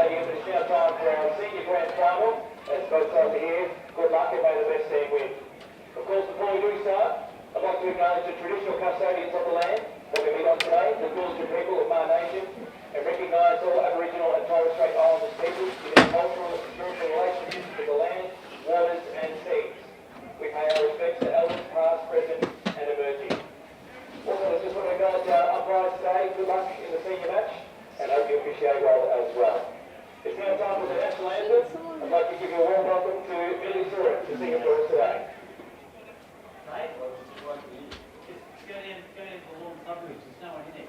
Stadium. It's now time for our senior grand final. As both sides are here, good luck and may the best team win. Of course, before we do start, I'd like to acknowledge the traditional custodians of the land that we meet on today, the Gulston people of Mar Nation, and recognise all Aboriginal and Torres Strait Islanders peoples in their cultural and spiritual relationships with the land, waters and seas. We pay our respects to elders past, present and emerging. Also, I just want to acknowledge our umpires today. Good luck in the senior match and hope you appreciate well as well. It's now time for the national anthem. I'd like to give you a warm welcome to Millie Stewart to sing it for us today. Go down to Lorne suburbs. There's no one in there.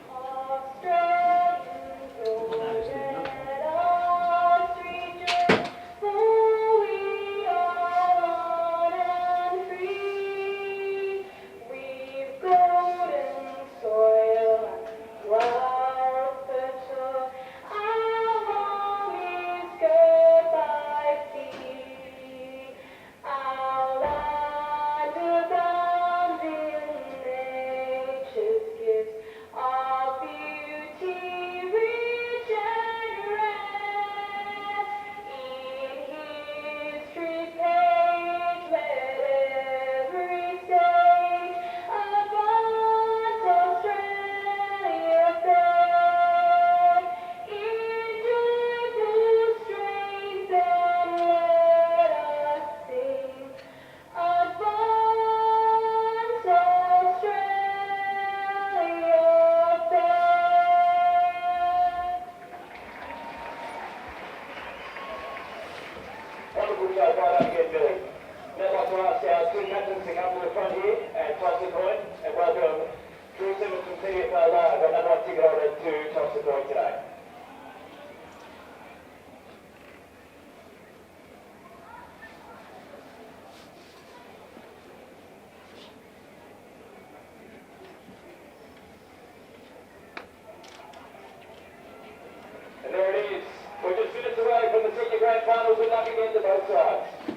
And there it is. We're just minutes away from the senior grand final. Good luck again to both sides.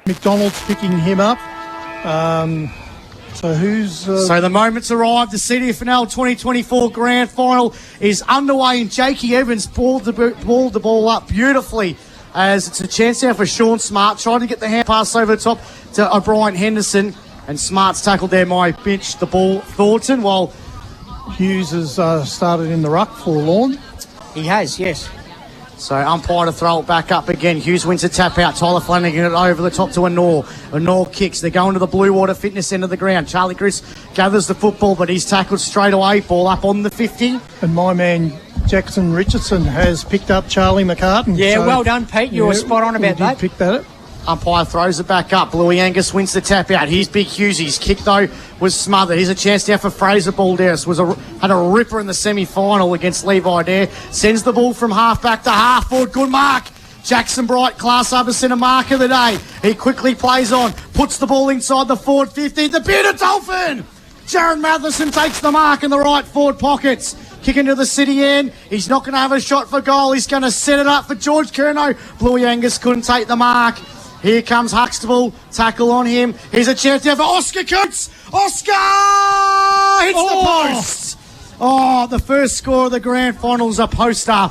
McDonald's picking him up. So who's... So the moment's arrived. The CDFNL 2024 Grand Final is underway, and Jakey Evans balled the ball up beautifully, as it's a chance now for Sean Smart, trying to get the hand pass over the top to O'Brien Henderson, and Smart's tackled there by bench the ball Thornton, while Hughes has started in the ruck for Lorne. he has, yes. So umpire to throw it back up again. Hughes wins a tap out. Tyler Flanagan it over the top to Irreawarr. Irreawarr kicks. They're going to the Blue Water Fitness end of the ground. Charlie Chris gathers the football, but he's tackled straight away. Ball up on the 50. And my man Jackson Richardson has picked up Charlie McCartan. Yeah, so, well done, Pete. You were spot on about that. Pick that up. Umpire throws it back up. Bluey Angus wins the tap out. Here's Big Hughes. His kick, though, was smothered. Here's a chance now for Fraser Balderas. Had a ripper in the semi-final against Levi Dare. Sends the ball from half back to half forward. Good mark. Jackson Bright, class upper centre mark of the day. He quickly plays on. Puts the ball inside the forward 50. The Bearded Dolphin! Jaron Matheson takes the mark in the right forward pockets. Kick into the city end. He's not going to have a shot for goal. He's going to set it up for George Curnow. Bluey Angus couldn't take the mark. Here comes Huxtable, tackle on him. Here's a chance there for Oscar Coates. Oscar hits the post. Oh, the first score of the grand finals, a poster.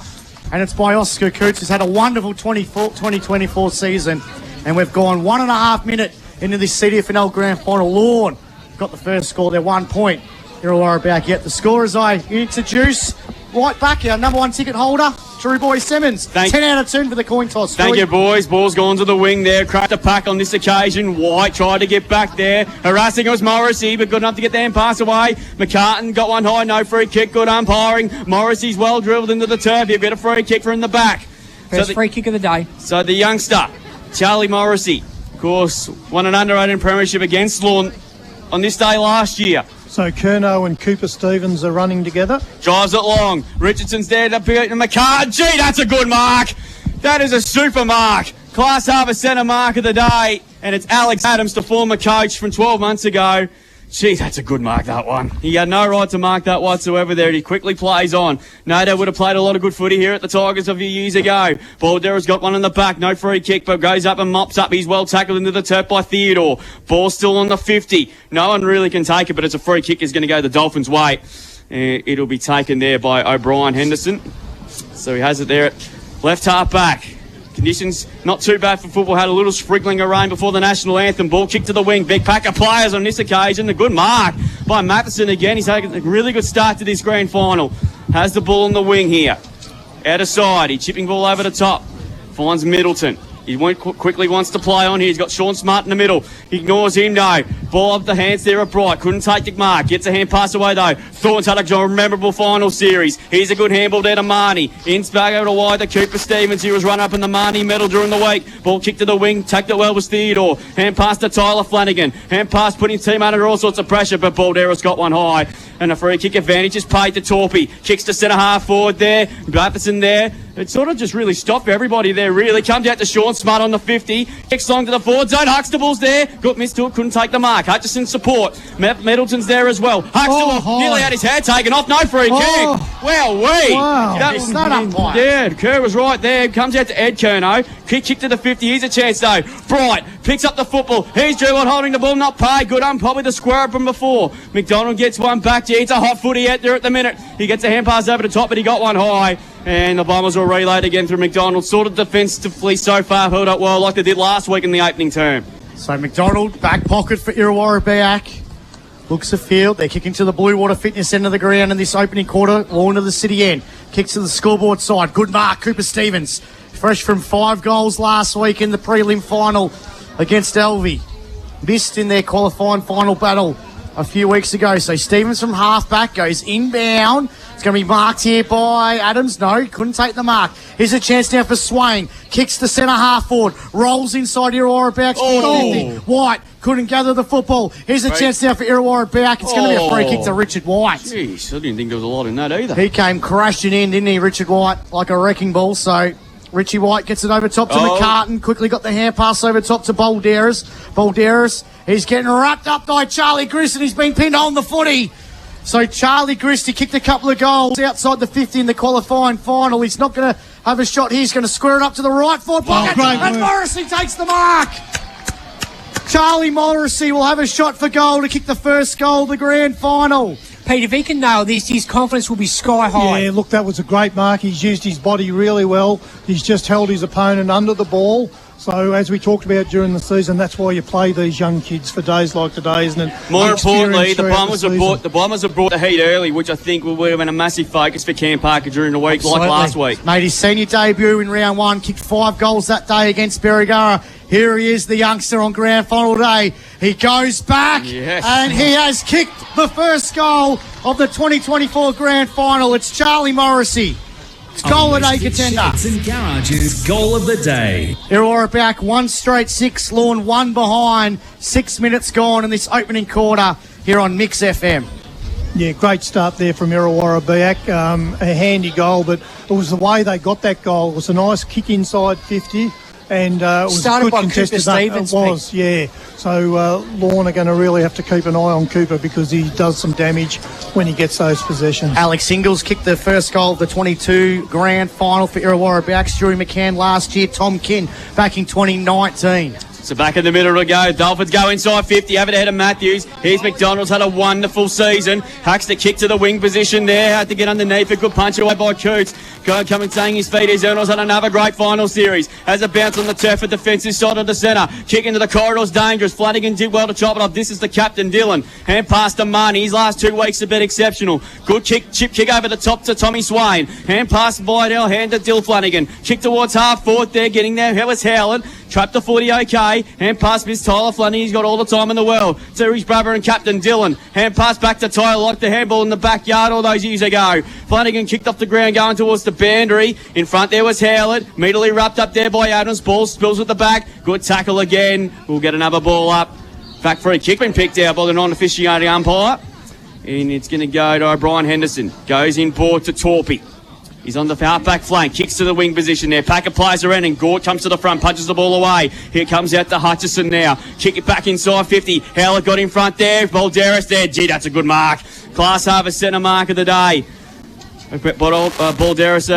And it's by Oscar Coates, who's had a wonderful 2024 season. And we've gone 1.5 minutes into this CDFNL grand final. Lorne got the first score there, 1 point. Irreawarr Beaac yet. The score as I introduce right back, our number one ticket holder, Drew Boy Simmons. 10 out of 10 for the coin toss. Thank you, boys. Ball's gone to the wing there. Cracked the pack on this occasion. White tried to get back there. Harassing was Morrissey, but good enough to get there and pass away. McCartan got one high. No free kick. Good umpiring. Morrissey's well drilled into the turf. He'll get a free kick from the back. First free kick of the day. So the youngster, Charlie Morrissey, of course, won an under-18 premiership against Lorne on this day last year. So Curnow and Cooper Stevens are running together. Drives it long. Richardson's there to beat McCartan. Gee, that's a good mark. That is a super mark. Class half a centre mark of the day. And it's Alex Adams, the former coach from 12 months ago. Gee, that's a good mark, that one. He had no right to mark that whatsoever there. He quickly plays on. Nader would have played a lot of good footy here at the Tigers a few years ago. Balderas got one in the back. No free kick, but goes up and mops up. He's well tackled into the turf by Theodore. Ball still on the 50. No one really can take it, but it's a free kick. Is going to go the Dolphins' way. It'll be taken there by O'Brien Henderson. So he has it there at Left half back. Conditions not too bad for football. Had a little sprinkling of rain before the national anthem. Ball kicked to the wing. Big pack of players on this occasion. A good mark by Matheson again. He's had a really good start to this grand final. Has the ball on the wing here. Out of side. He's chipping ball over the top. Finds Middleton. He quickly wants to play on here. He's got Sean Smart in the middle. He ignores him, though. Ball up the hands there at Bright. Couldn't take the mark. Gets a hand pass away, though. Thorn's had a memorable final series. Here's a good handball there to Marnie. Ins back over to wide to Cooper Stevens. He was run up in the Marnie medal during the week. Ball kicked to the wing. Tacked it well was Theodore. Hand pass to Tyler Flanagan. Hand pass putting his team under all sorts of pressure, but Balderas got one high. And a free kick advantage is paid to Torpy. Kicks to centre half forward there. Matheson there. It sort of just really stopped for everybody there, really. Comes out to Sean Smart on the 50. Kicks long to the forward zone. Huxtable's there. Got missed to it. Couldn't take the mark. Hutchison's support. Middleton's there as well. Huxtable nearly had his head taken off. No free kick. Wow. That was not umpire. Yeah, Kerr was right there. Comes out to Ed Kerno. Kick to the 50. Here's a chance, though. Bright picks up the football. Here's Drew holding the ball. Not paid. Good probably the square up from before. McDonald gets one back. Yeah, it's a hot footy out there at the minute. He gets a hand pass over the top, but he got one high. And the Bombers will relayed again through McDonald. Sort of defensively so far held up well like they did last week in the opening term. So McDonald, back pocket for Irreawarr Beaac. Looks the field. They're kicking to the Blue Water Fitness end of the ground in this opening quarter. Lorne to the city end. Kicks to the scoreboard side. Good mark, Cooper Stevens. Fresh from 5 goals last week in the prelim final against Elvie. Missed in their qualifying final battle a few weeks ago. So Stevens from half-back goes inbound. It's going to be marked here by Adams. No, couldn't take the mark. Here's a chance now for Swain. Kicks the centre half forward. Rolls inside Irreawarr Beaac's 50. White couldn't gather the football. Here's a chance now for Irreawarr Beaac. It's going to be a free kick to Richard White. Jeez, I didn't think there was a lot in that either. He came crashing in, didn't he, Richard White, like a wrecking ball. So Richie White gets it over top to McCartan. Quickly got the hand pass over top to Balderas. He's getting wrapped up by Charlie Grist and he's been pinned on the footy. So Charlie Grist, he kicked a couple of goals outside the 50 in the qualifying final. He's not going to have a shot here. He's going to square it up to the right forward pocket. And Morrissey takes the mark. Charlie Morrissey will have a shot for goal to kick the first goal of the grand final. Pete, if he can nail this, his confidence will be sky high. Yeah, look, that was a great mark. He's used his body really well. He's just held his opponent under the ball. So, as we talked about during the season, that's why you play these young kids for days like today, isn't it? More importantly, the Bombers have brought the heat early, which I think will have been a massive focus for Cam Parker during the week, like last week. Made his senior debut in round 1, kicked 5 goals that day against Berrigara. Here he is, the youngster on grand final day. He goes back and he has kicked the first goal of the 2024 grand final. It's Charlie Morrissey. Goal of the day contender. And Garage's goal of the day. Irreawarr back 1 straight 6. Lorne 1 behind. 6 minutes gone in this opening quarter here on Mix FM. Yeah, great start there from Irreawarr Beaac. A handy goal, but it was the way they got that goal. It was a nice kick inside 50. And it was started good by contested. Cooper Stevens. It was, yeah. So Lorne are going to really have to keep an eye on Cooper because he does some damage when he gets those possessions. Alex Ingalls kicked the first goal of the 22 grand final for Irreawarr Beaac. Stewie McCann last year. Tom Kinn back in 2019. So back in the middle to go. Dolphins go inside 50, over the head of Matthews. Here's McDonald's, had a wonderful season. Hacks the kick to the wing position there. Had to get underneath. A good punch away by Coots. Coming, saying his feet. He's had another great final series. Has a bounce on the turf at defensive side of the centre. Kick into the corridors, dangerous. Flanagan did well to chop it off. This is the captain, Dylan. Hand pass to Marnie. His last 2 weeks have been exceptional. Good chip kick over the top to Tommy Swain. Hand pass by Dell, hand to Dill Flanagan. Kick towards half forward there, getting there. How was Howland? Trapped the 40, okay. Hand pass missed Tyler Flanagan. He's got all the time in the world. To his brother and captain Dylan. Hand pass back to Tyler, like the handball in the backyard all those years ago. Flanagan kicked off the ground going towards the boundary. In front there was Howlett. Immediately wrapped up there by Adams. Ball spills at the back. Good tackle again. We'll get another ball up. Back free kick been picked out by the non-officiating umpire. And it's going to go to O'Brien Henderson. Goes in board to Torpy. He's on the half-back flank, kicks to the wing position there. Packer plays around and Gort comes to the front, punches the ball away. Here comes out to Hutchison now. Kick it back inside 50. Howlett got in front there. Balderas there. Gee, that's a good mark. Class Harvest centre mark of the day. Balderas,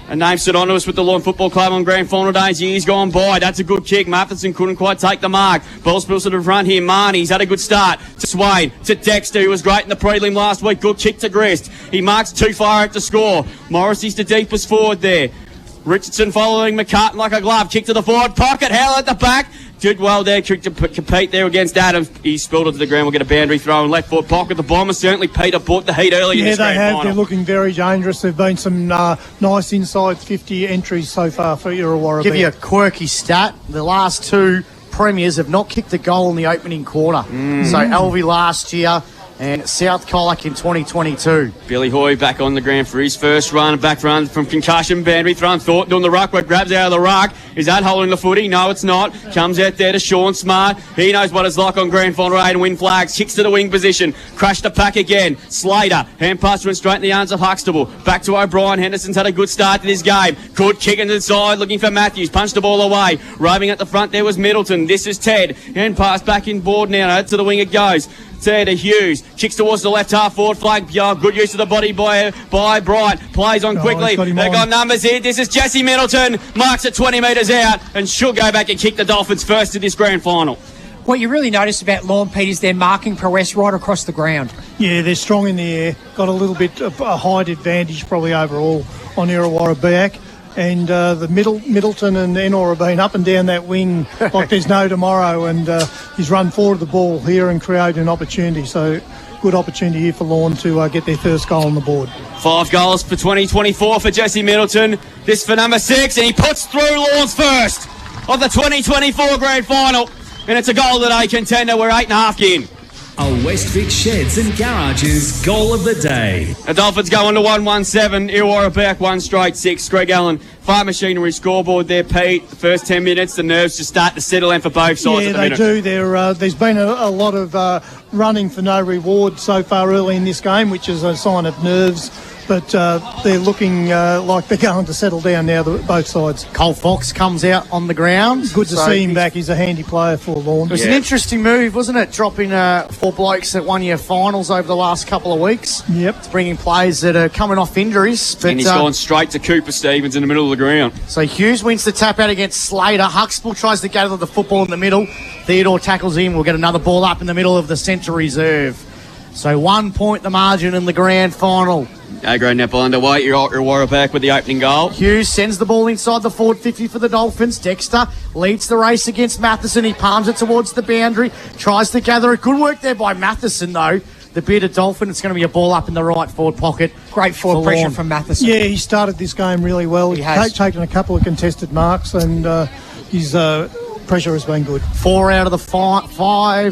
a name synonymous with the Lorne Football Club on grand final days years gone by. That's a good kick. Matheson couldn't quite take the mark. Ball spills to the front here. Marnie's had a good start. To Swain, to Dexter, who was great in the prelim last week. Good kick to Grist. He marks too far out to score. Morrissey's the deepest forward there. Richardson following McCartan like a glove. Kick to the forward pocket. Howell at the back. Did well there, to compete there against Adams. He spilled it to the ground. We'll get a boundary throw and left foot pocket. The Bombers certainly Peter bought the heat early in this grand final. They're looking very dangerous. There've been some nice inside 50 entries so far for Irreawarr. Give you a quirky stat. The last two premiers have not kicked a goal in the opening quarter. So Alvey last year and South Colac in 2022. Billy Hoy back on the ground for his first run. Back run from concussion. Boundary thrown. Thornton on the ruck. But grabs out of the ruck. Is that holding the footy? No, it's not. Comes out there to Sean Smart. He knows what it's like on grand final day and win flags. Kicks to the wing position. Crashed the pack again. Slater. Hand pass went straight in the arms of Huxtable. Back to O'Brien. Henderson's had a good start to this game. Good kick into the side. Looking for Matthews. Punched the ball away. Roving at the front there was Middleton. This is Ted. Hand pass back in board now. To the wing it goes. There to Hughes. Kicks towards the left half forward flank. Good use of the body by Bryant. Plays on quickly. They've got numbers here. This is Jesse Middleton. Marks at 20 metres out and should go back and kick the Dolphins first in this grand final. What you really notice about Lorne, Pete, is their marking prowess right across the ground. Yeah, they're strong in the air. Got a little bit of a height advantage probably overall on Irreawarr Beaac. And the Middleton and Enor have been up and down that wing like there's no tomorrow, and he's run forward the ball here and created an opportunity. So good opportunity here for Lorne to get their first goal on the board. 5 goals for 2024 for Jesse Middleton. This for number 6, and he puts through Lorne's first of the 2024 grand final. And it's a goal of the day contender. We're 8.5 in. A Westvic Sheds and Garages goal of the day. The Dolphins go on to 1-1-7. Irreawarr back 1 straight 6. Greg Allen, Farm Machinery scoreboard there, Pete. The first 10 minutes, the nerves just start to settle in for both sides at the minute. Yeah, they do. There's been a lot of running for no reward so far early in this game, which is a sign of nerves. But they're looking like they're going to settle down now, both sides. Cole Fox comes out on the ground. Good to see him back. He's a handy player for Lorne. It was an interesting move, wasn't it? Dropping 4 blokes at one-year finals over the last couple of weeks. Yep. It's bringing players that are coming off injuries. But, and he's gone straight to Cooper Stevens in the middle of the ground. So Hughes wins the tap out against Slater. Huxtable tries to gather the football in the middle. Theodore tackles him. We'll get another ball up in the middle of the centre reserve. So 1 point the margin in the grand final. A-grade netball underway. Irreawarr back with the opening goal. Hughes sends the ball inside the forward 50 for the Dolphins. Dexter leads the race against Matheson. He palms it towards the boundary. Tries to gather it. Good work there by Matheson, though. The bearded Dolphin. It's going to be a ball up in the right forward pocket. Great forward pressure from Matheson. Yeah, he started this game really well. He's taken a couple of contested marks, and his pressure has been good. 4 out of the 5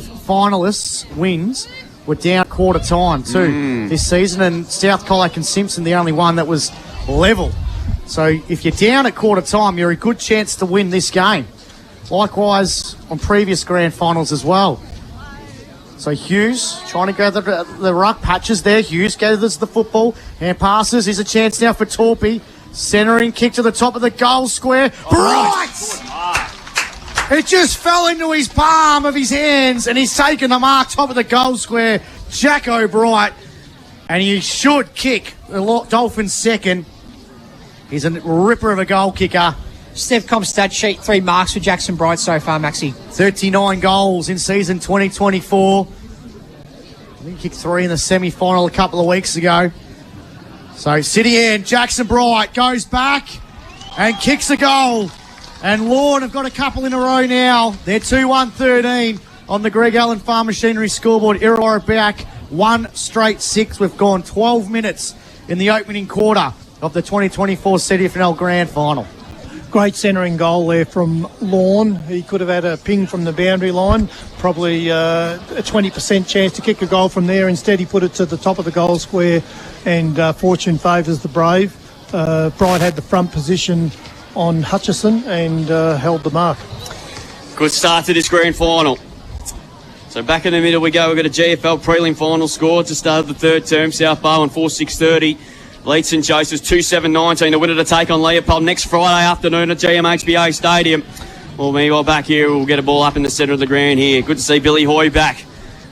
finalists wins were down at quarter time too this season, and South Colac and Simpson the only one that was level. So if you're down at quarter time, you're a good chance to win this game. Likewise on previous grand finals as well. So Hughes trying to gather the ruck. Patches there. Hughes gathers the football and passes. Here's a chance now for Torpy. Centering kick to the top of the goal square. Bright! It just fell into his palm of his hands, and he's taken the mark top of the goal square. Jack O'Bright, and he should kick the Dolphins second. He's a ripper of a goal kicker. Stevcom stat sheet, 3 marks for Jackson Bright so far, Maxie. 39 goals in season 2024. I think he kicked 3 in the semi-final a couple of weeks ago. So City End, Jackson Bright goes back and kicks a goal. And Lorne have got a couple in a row now. They're 2-1-13 on the Greg Allen Farm Machinery scoreboard. Irreawarr Beaac 1 straight 6. We've gone 12 minutes in the opening quarter of the 2024 CDFNL Grand Final. Great centering goal there from Lorne. He could have had a ping from the boundary line, probably a 20% chance to kick a goal from there. Instead, he put it to the top of the goal square, and fortune favours the brave. Bright had the front position on Hutchison and held the mark. Good start to this grand final. So back in the middle we go. We've got a GFL prelim final score to start the third term. South Barwon 4-6-30. Lead St Joseph's 2-7-19. The winner to take on Leopold next Friday afternoon at GMHBA Stadium. Well, meanwhile back here we'll get a ball up in the centre of the ground here. Good to see Billy Hoy back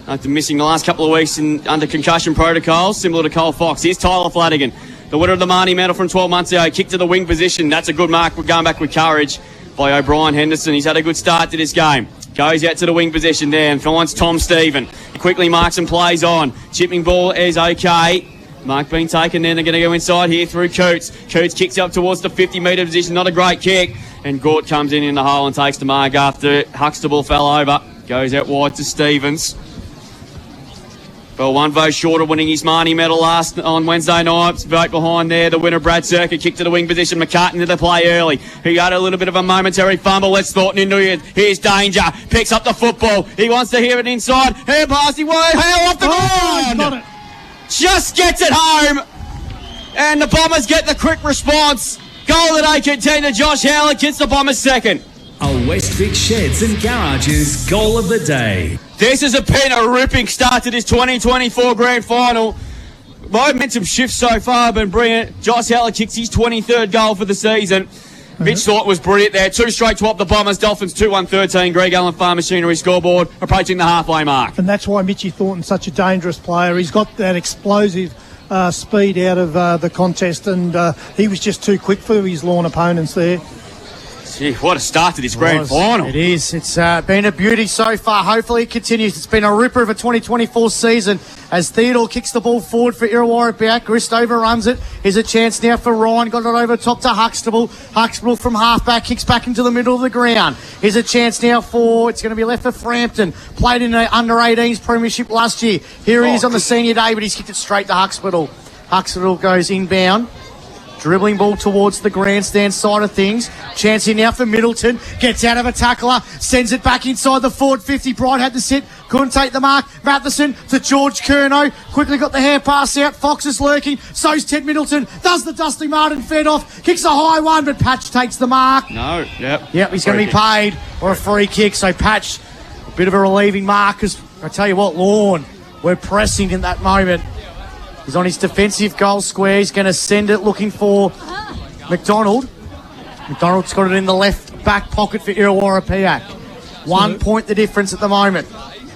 after missing the last couple of weeks under concussion protocols, similar to Cole Fox. Here's Tyler Flanagan, the winner of the Marnie medal from 12 months ago. Kick to the wing position. That's a good mark. We're going back with courage by O'Brien Henderson. He's had a good start to this game. Goes out to the wing position there and finds Tom Stephen. He quickly marks and plays on. Chipping ball is okay. Mark being taken then. They're going to go inside here through Coots. Coots kicks up towards the 50-metre position. Not a great kick. And Gort comes in the hole and takes the mark after Huxtable fell over. Goes out wide to Stevens. Well, one vote short of winning his Marnie medal on Wednesday night. Vote behind there. The winner, Brad Circuit, kicked to the wing position. McCartan into the play early. He had a little bit of a momentary fumble. Let's Thornton into it. Here's Danger. Picks up the football. He wants to hear it inside. Hand pass. He way hell off the ground. Got it. Just gets it home. And the Bombers get the quick response. Goal that they contender. Josh Howlett gets the Bombers second. A Westvic Sheds and Garages goal of the day. This has been a ripping start to this 2024 Grand Final. Momentum shifts so far have been brilliant. Josh Howlett kicks his 23rd goal for the season. Mitch Thornton was brilliant there. 2 straight to up the Bombers. Dolphins 2-1-13. Greg Allen Farm Machinery scoreboard approaching the halfway mark. And that's why Mitchy Thornton's such a dangerous player. He's got that explosive speed out of the contest, and he was just too quick for his Lorne opponents there. Gee, what a start to this Grand Final. It is. It's been a beauty so far. Hopefully it continues. It's been a ripper of a 2024 season as Theodore kicks the ball forward for Irreawarr at Beaac. Grist overruns it. Here's a chance now for Ryan. Got it over top to Huxtable. Huxtable from halfback kicks back into the middle of the ground. Here's a chance now for, it's going to be left for Frampton. Played in the under-18s premiership last year. Here he is on the senior day, but he's kicked it straight to Huxtable. Huxtable goes inbound. Dribbling ball towards the grandstand side of things. Chance here now for Middleton. Gets out of a tackler. Sends it back inside the forward 50. Bright had to sit. Couldn't take the mark. Matheson to George Curnow. Quickly got the hand pass out. Fox is lurking. So's Ted Middleton. Does the Dusty Martin. Fed off. Kicks a high one, but Patch takes the mark. No, Yep, he's going to be paid or a free kick. So Patch, a bit of a relieving mark. Because I tell you what, Lorne, we're pressing in that moment. He's on his defensive goal square. He's going to send it looking for McDonald. McDonald's got it in the left back pocket for Irreawarr Beaac. 1 point the difference at the moment.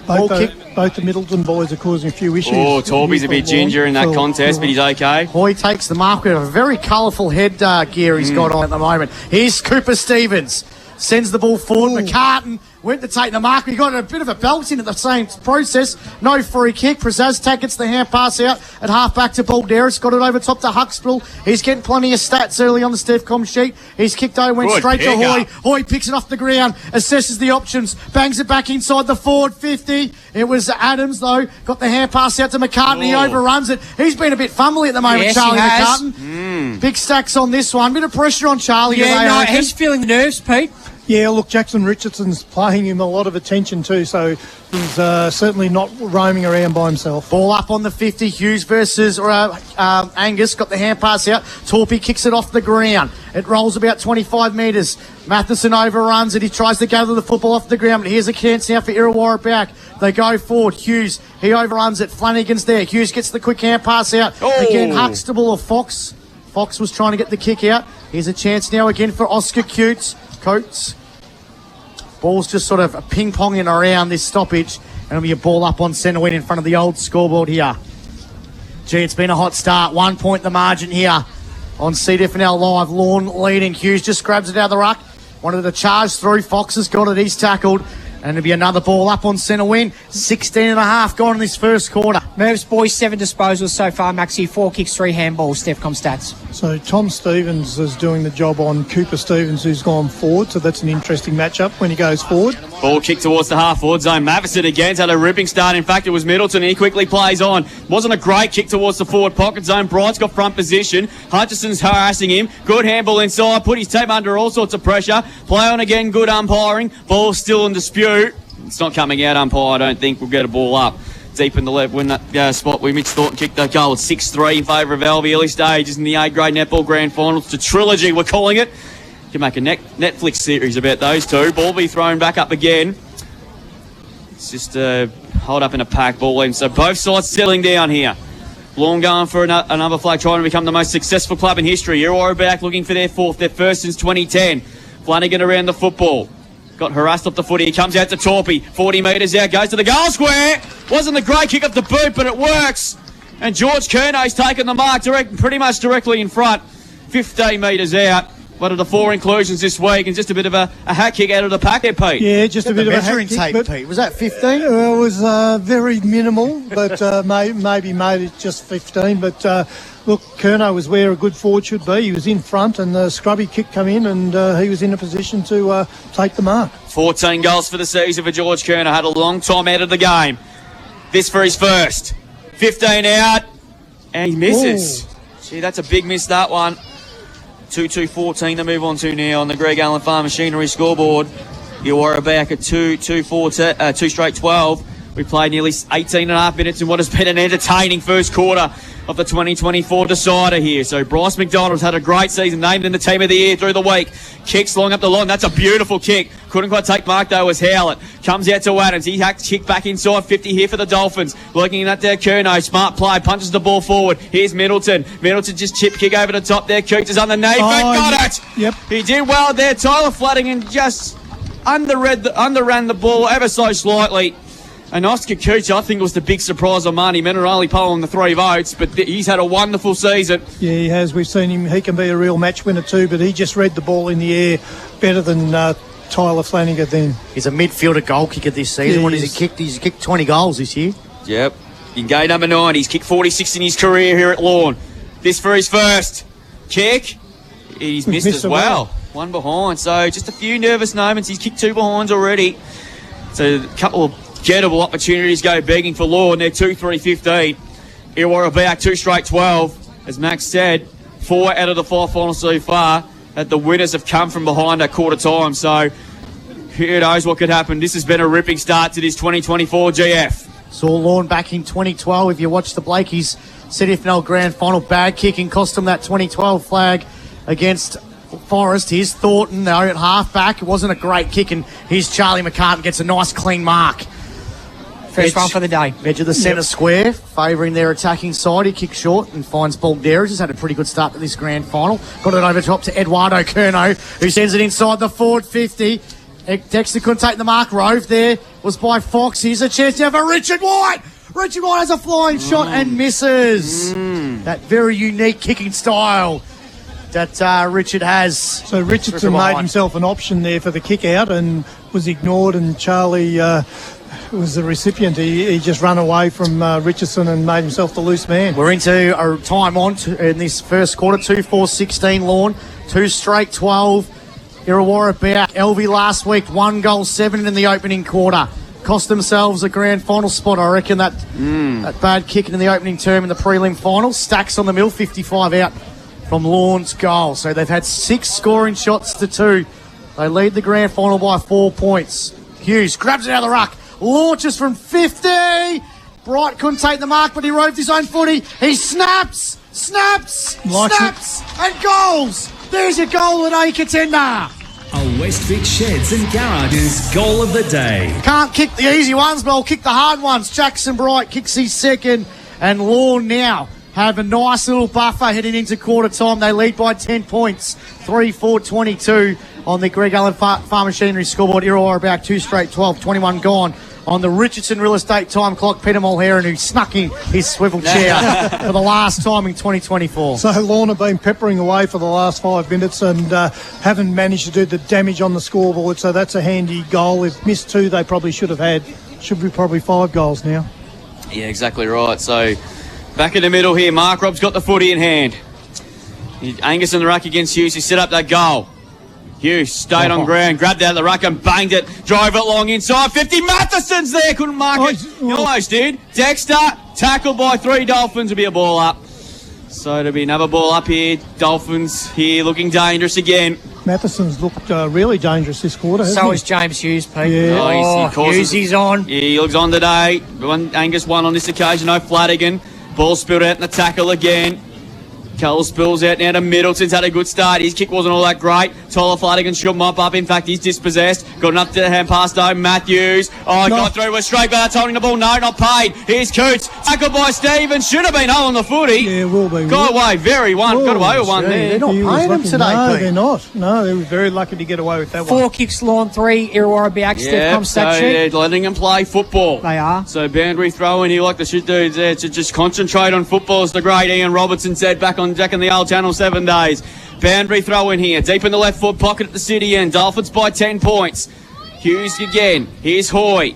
Both the Middleton boys are causing a few issues. Oh, Torby's a bit ginger in that contest, but he's okay. Hoy takes the mark with a very colourful head gear he's got on at the moment. Here's Cooper Stevens. Sends the ball forward. McCartan went to take the mark. He got a bit of a belt in at the same process. No free kick. Prasaztak gets the hand pass out at half back to Balderas. Got it over top to Huxtable. He's getting plenty of stats early on the Stevcom sheet. He's kicked over, went straight to Hoy. Hoy picks it off the ground, assesses the options, bangs it back inside the forward 50. It was Adams, though. Got the hand pass out to McCartan. He overruns it. He's been a bit fumbly at the moment, yes, Charlie McCartan. Big stacks on this one. Bit of pressure on Charlie. Yeah, no, he's feeling the nerves, Pete. Yeah, look, Jackson Richardson's paying him a lot of attention too, so he's certainly not roaming around by himself. Ball up on the 50, Hughes versus Angus, got the hand pass out. Torpy kicks it off the ground. It rolls about 25 metres. Matheson overruns it. He tries to gather the football off the ground, but here's a chance now for Irreawarr back. They go forward. Hughes, he overruns it. Flanagan's there. Hughes gets the quick hand pass out. Again, Huxtable or Fox. Fox was trying to get the kick out. Here's a chance now again for Oscar Coates. Ball's just sort of ping-ponging around this stoppage. And it'll be a ball up on centre wing in front of the old scoreboard here. Gee, it's been a hot start. 1 point the margin here on CDFNL Live. Lorne leading. Hughes just grabs it out of the ruck. Wanted to charge through. Fox has got it. He's tackled. And it'll be another ball up on centre wing. 16.5 gone in this first quarter. Mervs boys, 7 disposals so far, Maxi. 4 kicks, 3 handballs, Stevcom stats. So Tom Stevens is doing the job on Cooper Stevens, who's gone forward, so that's an interesting matchup when he goes forward. Ball kicked towards the half-forward zone. Matheson again's had a ripping start. In fact, it was Middleton. He quickly plays on. Wasn't a great kick towards the forward pocket zone. Bright's got front position. Hutchison's harassing him. Good handball inside. Put his team under all sorts of pressure. Play on again. Good umpiring. Ball still in dispute. It's not coming out, umpire. I don't think we'll get a ball up. Deep in the left when that spot where Mitch Thornton kicked that goal. It's 6-3 in favour of Alvey. Early stages in the A-grade netball grand final. It's a trilogy, we're calling it. You can make a Netflix series about those two. Ball be thrown back up again. It's just hold up in a pack ball in. So both sides settling down here. Lorne going for another flag, trying to become the most successful club in history. Irreawarr back looking for their fourth, their first since 2010. Flanagan around the football. Got harassed off the footy. He comes out to Torpy. 40 metres out. Goes to the goal square. Wasn't the great kick off the boot, but it works. And George Curnow's taken the mark pretty much directly in front. 15 metres out. one of the 4 inclusions this week, and just a bit of a hat kick out of the pack there, Pete. Yeah, just a bit of a measuring hat kick, tape, but Pete. Was that 15? it was very minimal, but maybe made it just 15. But look, Curnow was where a good forward should be. He was in front, and the scrubby kick come in, and he was in a position to take the mark. 14 goals for the season for George Curnow. Had a long time out of the game. This for his first. 15 out, and he misses. Gee, that's a big miss, that one. 2-2-14 to move on to now on the Greg Allen Farm Machinery scoreboard. Irreawarr back at 2 straight 12. We played nearly 18 and a half minutes in what has been an entertaining first quarter of the 2024 decider here. So Bryce McDonald's had a great season, named in the team of the year through the week. Kicks long up the line. That's a beautiful kick. Couldn't quite take mark though as Howlett. Comes out to Adams. He hacked kick back inside 50 here for the Dolphins. Looking at there, Curnow. Smart play. Punches the ball forward. Here's Middleton. Middleton just chip kick over the top there. Cooch is underneath. Got it. Yep. He did well there. Tyler Flanagan just underran the ball ever so slightly. And Oscar Cooch, I think, was the big surprise on Marnie Menor, only polling the 3 votes, but he's had a wonderful season. Yeah, he has. We've seen him. He can be a real match winner too, but he just read the ball in the air better than Tyler Flanagan then. He's a midfielder goal kicker this season. Yeah, What has he kicked? He's kicked 20 goals this year. Yep. In game number 9, he's kicked 46 in his career here at Lorne. This for his first kick. He's missed as well. One behind. So just a few nervous moments. He's kicked 2 behinds already. So a couple of gettable opportunities go begging for Lorne. They're 2-3-15. Irreawarr Beaac 2 straight 12. As Max said, 4 out of the 5 finals so far that the winners have come from behind at quarter time. So who knows what could happen. This has been a ripping start to this 2024 GF. Saw Lorne back in 2012. If you watch the Blakey's CDFNL Grand Final, bad kicking cost him that 2012 flag against Forest. Here's Thornton now at half-back. It wasn't a great kick, and here's Charlie McCartan gets a nice clean mark. First one for the day. Edge of the centre square, favouring their attacking side. He kicks short and finds Balderas. He's had a pretty good start to this grand final. Got it over top to Eduardo Curnow, who sends it inside the forward 50. Dexter couldn't take the mark. Rove there was by Fox. Here's a chance now for Richard White. Richard White has a flying shot and misses. That very unique kicking style that Richard has. So Richardson made himself an option there for the kick out and was ignored, and Charlie was the recipient. He just ran away from Richardson and made himself the loose man. We're into a time on in this first quarter. 2-4-16 Lorne. 2 straight 12. Irreawarr Beaac. LV last week 1 goal 7 in the opening quarter. Cost themselves a grand final spot. I reckon that bad kick in the opening term in the prelim final. Stacks on the mill. 55 out from Lorne's goal. So they've had 6 scoring shots to 2. They lead the grand final by 4 points. Hughes grabs it out of the ruck. Launches from 50. Bright couldn't take the mark, but he roved his own footy. He snaps, and goals. There's your goal at A contender. A West Vic Sheds and Garages goal of the day. Can't kick the easy ones, but I'll kick the hard ones. Jackson Bright kicks his second, and Lorne now have a nice little buffer heading into quarter time. They lead by 10 points, 3-4-22 on the Greg Allen Farm Machinery scoreboard. Irreawarr about 2 straight 12, 21 gone. On the Richardson Real Estate time clock, Peter Mulheron, who snuck in his swivel chair for the last time in 2024. So Lorne have been peppering away for the last 5 minutes and haven't managed to do the damage on the scoreboard, so that's a handy goal. They've missed 2 they probably should have had. Should be probably 5 goals now. Yeah, exactly right. So back in the middle here, Mark Robb's got the footy in hand. Angus in the ruck against Hughes. He set up that goal. Hughes stayed on ground, grabbed out of the ruck and banged it, drove it long inside 50. Matheson's there, couldn't mark it. He almost did. Dexter, tackled by 3 Dolphins, will be a ball up. So it'll be another ball up here. Dolphins here looking dangerous again. Matheson's looked really dangerous this quarter, hasn't So he? is James Hughes, Pete. Yeah. Hughes is on. Yeah, he looks on today. Angus won on this occasion, no Flanagan. Ball spilled out in the tackle again. Cole spills out now to Middleton's had a good start. His kick wasn't all that great. Tyler Flanagan should mop up. In fact, he's dispossessed. Got an up to the hand pass though. Matthews. Got through with straight back. Holding the ball. No, not paid. Here's Coots. Tackled by Stevens. Should have been hole on the footy. Yeah, will be. Got away got away with one there. They're not paying him today, No, Pete. they're not. No, they were very lucky to get away with that 4 one. kicks, Lorne 3. Irreawarr Beaac. Steph comes so stat sheet. they're letting them play football. They are. So boundary throw in here like the shit dudes there to just concentrate on football, as the great Ian Robertson said back on on Jack in the old Channel 7 days. Boundary throw in here, deep in the left foot pocket at the city end. Dolphins by 10 points. Hughes again. Here's Hoy.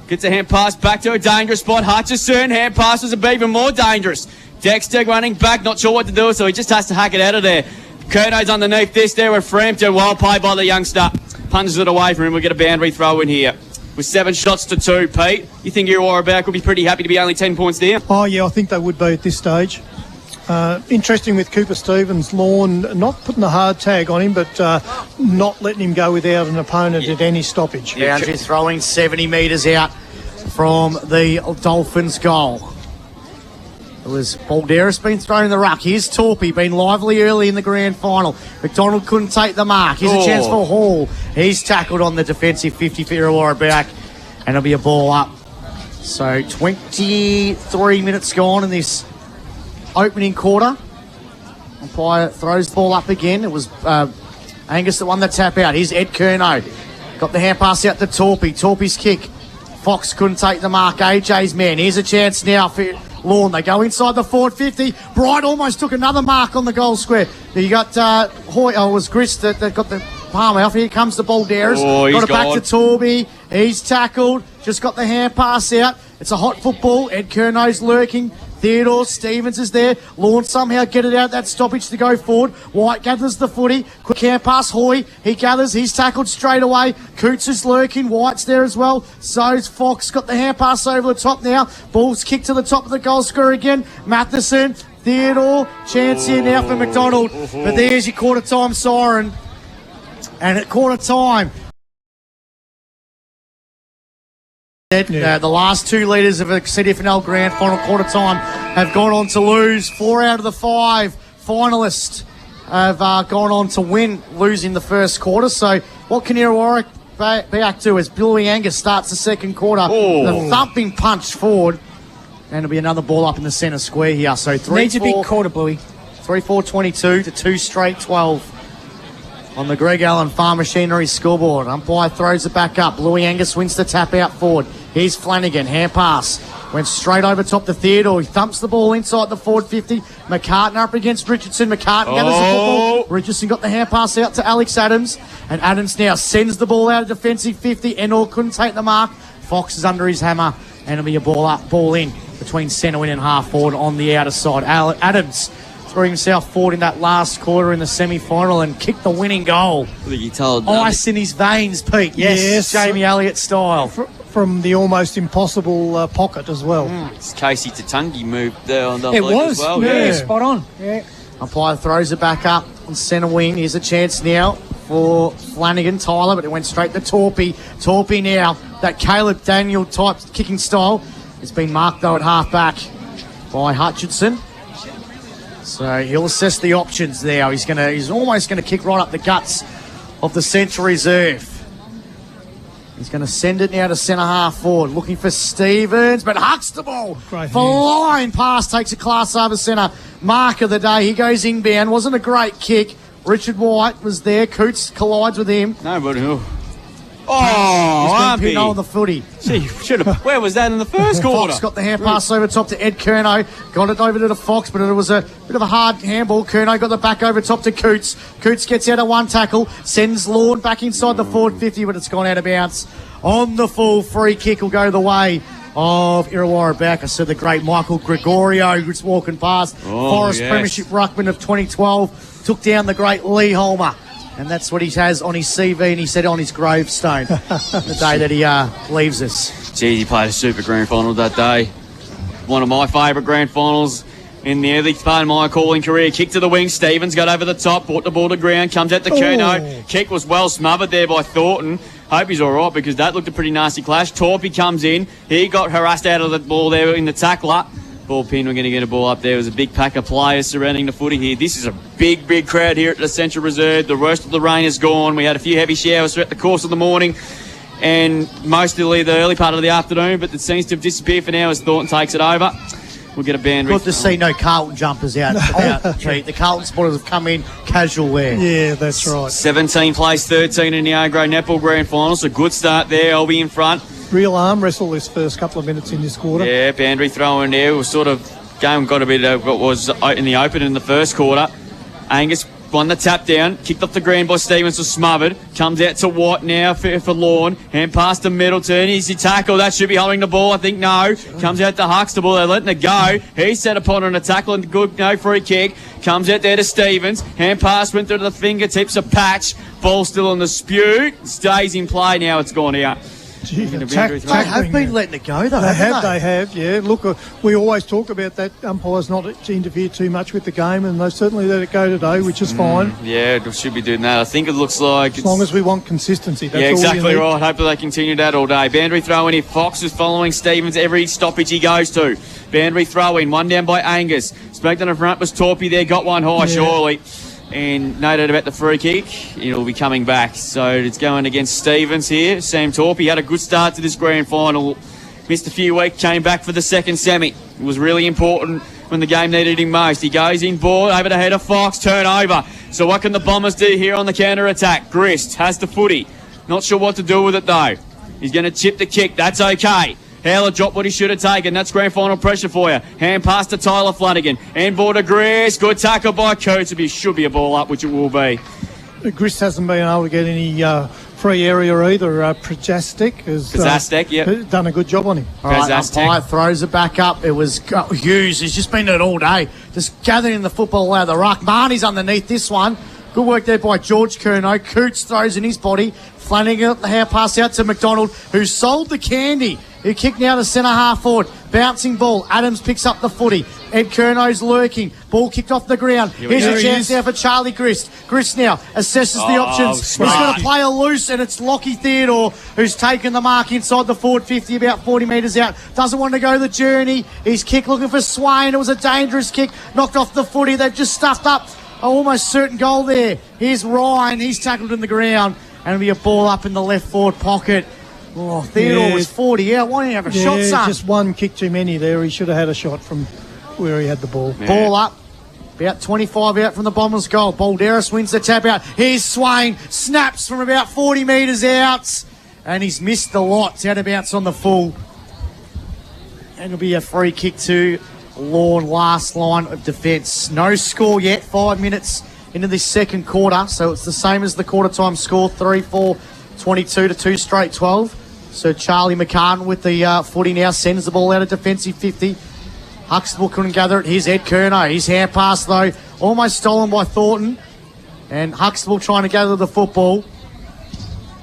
Gets a hand pass back to a dangerous spot. Hutchison, hand passes are even more dangerous. Dexter running back, not sure what to do, so he just has to hack it out of there. Curno's underneath this there with Frampton. Well played by the youngster. Punches it away from him. We'll get a boundary throw in here. With 7 shots to 2, Pete. You think Irreawarr Beaac will be pretty happy to be only 10 points down? Oh, yeah, I think they would be at this stage. Interesting with Cooper Stevens, Lorne not putting a hard tag on him, but not letting him go without an opponent at any stoppage. Boundary throwing 70 metres out from the Dolphins' goal. It was Balderas been thrown in the ruck. Here's Torpy, been lively early in the grand final. McDonald couldn't take the mark. Here's a chance for Hall. He's tackled on the defensive 50 for Irreawarr Beaac, and it'll be a ball up. So 23 minutes gone in this opening quarter. Umpire throws the ball up again. It was Angus that won the tap out. Here's Ed Curnow. Got the hand pass out to Torpy. Torpy's kick. Fox couldn't take the mark. AJ's man. Here's a chance now for Lorne. They go inside the forward 50. Bright almost took another mark on the goal square. You got Hoy. Oh, it was Grist that got the palm off. Here comes the Balderas. Got it back to Torby. He's tackled. Just got the hand pass out. It's a hot football. Ed Curnow's lurking. Theodore Stevens is there. Lorne somehow get it out that stoppage to go forward. White gathers the footy. Quick hand pass Hoy. He gathers. He's tackled straight away. Coots is lurking. White's there as well. So's Fox. Got the hand pass over the top now. Ball's kicked to the top of the goal square again. Matheson. Theodore. Chance here now for McDonald. But there's your quarter time siren. And at quarter time, the last 2 leaders of a CDFNL Grand Final quarter time have gone on to lose. 4 out of the 5 finalists have gone on to win, losing the first quarter. So what can Irreawarr Beaac do as Billy Angus starts the second quarter? The thumping punch forward. And it'll be another ball up in the centre square here. So 3-4. Needs a big quarter, Bluey. 3-4-22 to 2 straight 12. On the Greg Allen Farm Machinery scoreboard. Umpire throws it back up. Louis Angus wins the tap out forward. Here's Flanagan. Hand pass. Went straight over top to Theodore. He thumps the ball inside the forward 50. McCartan up against Richardson. McCartan gathers the football. Richardson got the hand pass out to Alex Adams. And Adams now sends the ball out of defensive 50. Enor couldn't take the mark. Fox is under his hammer. And it'll be a ball in between centre wing and half forward on the outer side. Adams threw himself forward in that last quarter in the semi-final and kicked the winning goal. You told Ice in his veins, Pete. Yes. Jamie Elliott style. From the almost impossible pocket as well. It's Casey Tatungi moved there on the It was. as well. Yeah, spot on. Yeah. Umpire throws it back up on centre wing. Here's a chance now for Flanagan, Tyler, but it went straight to Torpy. Torpy now, that Caleb Daniel type kicking style. It's been marked though at half back by Hutchinson. So he'll assess the options there. He's almost gonna kick right up the guts of the Central Reserve. He's going to send it now to centre half forward, looking for Stevens, but Huxtable, flying pass, takes a class over centre. Mark of the day, he goes inbound. Wasn't a great kick. Richard White was there. Coots collides with him. No, but who? He's been on the footy. Gee, should have. Where was that in the first quarter? Fox got the hand pass over top to Ed Curnow. Got it over to the Fox, but it was a bit of a hard handball. Curnow got the back over top to Coots. Coots gets out of one tackle, sends Lorne back inside the forward 50, but it's gone out of bounds. On the full free kick will go the way of Irreawarr Beaac. I said the great Michael Gregorio who's walking past. Forest Premiership Ruckman of 2012 took down the great Lee Holmer. And that's what he has on his CV, and he said on his gravestone the day that he leaves us. Geez, he played a super grand final that day. One of my favourite grand finals in the early part of my calling career. Kick to the wing, Stevens got over the top, brought the ball to ground, comes out to Curnow. Kick was well smothered there by Thornton. Hope he's all right because that looked a pretty nasty clash. Torpy comes in. He got harassed out of the ball there in the tackler. Ball pin, we're going to get a ball up there. There's a big pack of players surrounding the footy here. This is a big, big crowd here at the Central Reserve. The worst of the rain is gone. We had a few heavy showers throughout the course of the morning and mostly the early part of the afternoon, but it seems to have disappeared for now as Thornton takes it over. We'll get a band. Good to see no Carlton jumpers out. The Carlton supporters have come in casual wear. Yeah, that's right. 17 plays 13 in the A-grade netball grand final. So good start there. I'll be in front. Real arm wrestle this first couple of minutes in this quarter. Yeah, boundary throw in there. We'll sort of game got a bit of what was in the open in the first quarter. Angus won the tap down, kicked off the green by Stevens, was smothered. Comes out to Watt now for Lorne. Hand pass to Middleton. Easy tackle. That should be holding the ball. I think no. Comes out to Huxtable. They're letting it go. He's set upon on a tackle and good no free kick. Comes out there to Stevens. Hand pass went through the fingertips of Patch. Ball still on the spew. Stays in play now. It's gone out. Gee, They have been letting it go, though. They haven't have, yeah. Look, we always talk about that umpires not to interfere too much with the game, and they certainly let it go today, which is fine. Yeah, they should be doing that. I think it looks like... As long as we want consistency. That's yeah, exactly all you need. right. Hopefully they continue that all day. Boundary throw in here. Fox is following Stevens every stoppage he goes to. Boundary throw in. One down by Angus. Speckton in front was Torpy there. Got one high, surely. And noted about the free kick, it'll be coming back. So it's going against Stevens here. Sam Torpy had a good start to this grand final. Missed a few weeks, came back for the second semi. It was really important when the game needed him most. He goes in ball, over the head of Fox, turnover. So what can the Bombers do here on the counter-attack? Grist has the footy. Not sure what to do with it though. He's going to chip the kick. That's okay. Howler dropped what he should have taken. That's grand final pressure for you. Hand pass to Tyler Flanagan. And ball to Grist. Good tackle by Coates. It should be a ball up, which it will be. Grist hasn't been able to get any free area either. Prajastek has done a good job on him. All right, umpire throws it back up. It was Hughes. He's just been doing it all day. Just gathering the football out of the ruck. Marnie's underneath this one. Good work there by George Curnow. Coots throws in his body. Flanagan, the hand pass out to McDonald, who sold the candy. He kicked now to centre half forward. Bouncing ball. Adams picks up the footy. Ed Curnow's lurking. Ball kicked off the ground. Here's a chance now for Charlie Grist. Grist now assesses the options. Smart. He's got a player loose, and it's Lockie Theodore who's taken the mark inside the forward 50, about 40 metres out. Doesn't want to go the journey. He's kick looking for Swain. It was a dangerous kick. Knocked off the footy. They've just stuffed up an almost certain goal there. Here's Ryan. He's tackled in the ground. And it'll be a ball up in the left forward pocket. Oh, Theodore was 40 out. Why didn't he have a shot, son? Just one kick too many there. He should have had a shot from where he had the ball. Yeah. Ball up. About 25 out from the Bombers' goal. Balderas wins the tap out. Here's Swain. Snaps from about 40 metres out. And he's missed the lot. It's out of bounce on the full. And it'll be a free kick to Lorne, last line of defence. No score yet. 5 minutes into this second quarter. So it's the same as the quarter time score. 3-4. 22 to 2 straight 12. So Charlie McCartan with the footy now sends the ball out of defensive 50. Huxtable couldn't gather it. Here's Ed Curnow. His hand pass though almost stolen by Thornton. And Huxtable trying to gather the football.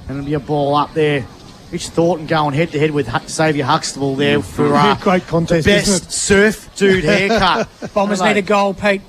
And it'll be a ball up there. Rich Thornton going head to head with Xavier Huxtable there for great contest, the best surf dude haircut. Bombers need a goal, Pete.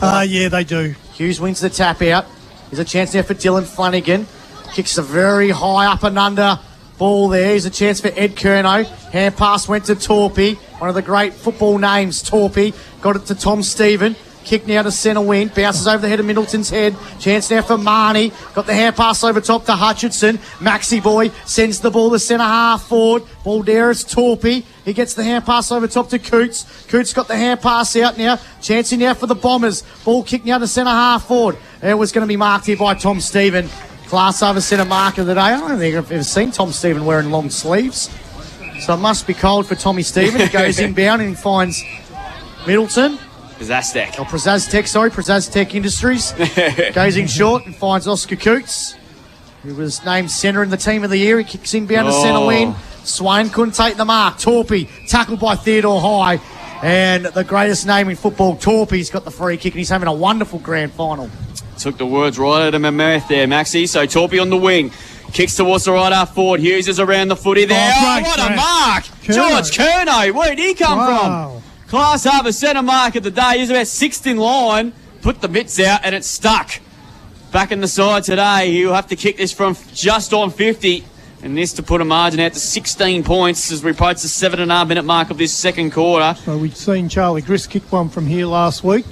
Yeah, they do. Hughes wins the tap out. There's a chance there for Dylan Flanagan. Kicks a very high up and under ball there. Here's a chance for Ed Curnow. Hand pass went to Torpy. One of the great football names, Torpy. Got it to Tom Stephen. Kick now to centre wing. Bounces over the head of Middleton's head. Chance now for Marnie. Got the hand pass over top to Hutchinson. Maxi boy sends the ball to centre half forward. Balderas, Torpy. He gets the hand pass over top to Coots. Coots got the hand pass out now. Chancing now for the Bombers. Ball kick now to centre half forward. It was going to be marked here by Tom Stephen. Class over centre mark of the day. I don't think I've ever seen Tom Stephen wearing long sleeves. So it must be cold for Tommy Stephen. He goes inbound and finds Middleton. Prasaztec Industries. Goes in short and finds Oscar Coots, who was named centre in the team of the year. He kicks inbound to centre wing. Swain couldn't take the mark. Torpy tackled by Theodore High. And the greatest name in football, Torpy's got the free kick and he's having a wonderful grand final. Took the words right out of my mouth there, Maxie. So Torpy on the wing. Kicks towards the right half forward. Hughes is around the footy there. What a mark! George Curnow. Where did he come from? Class Harbour centre mark of the day. He's about sixth in line. Put the mitts out and it's stuck. Back in the side today. He'll have to kick this from just on 50. And this to put a margin out to 16 points as we approach the 7.5 minute mark of this second quarter. So we'd seen Charlie Grist kick one from here last week.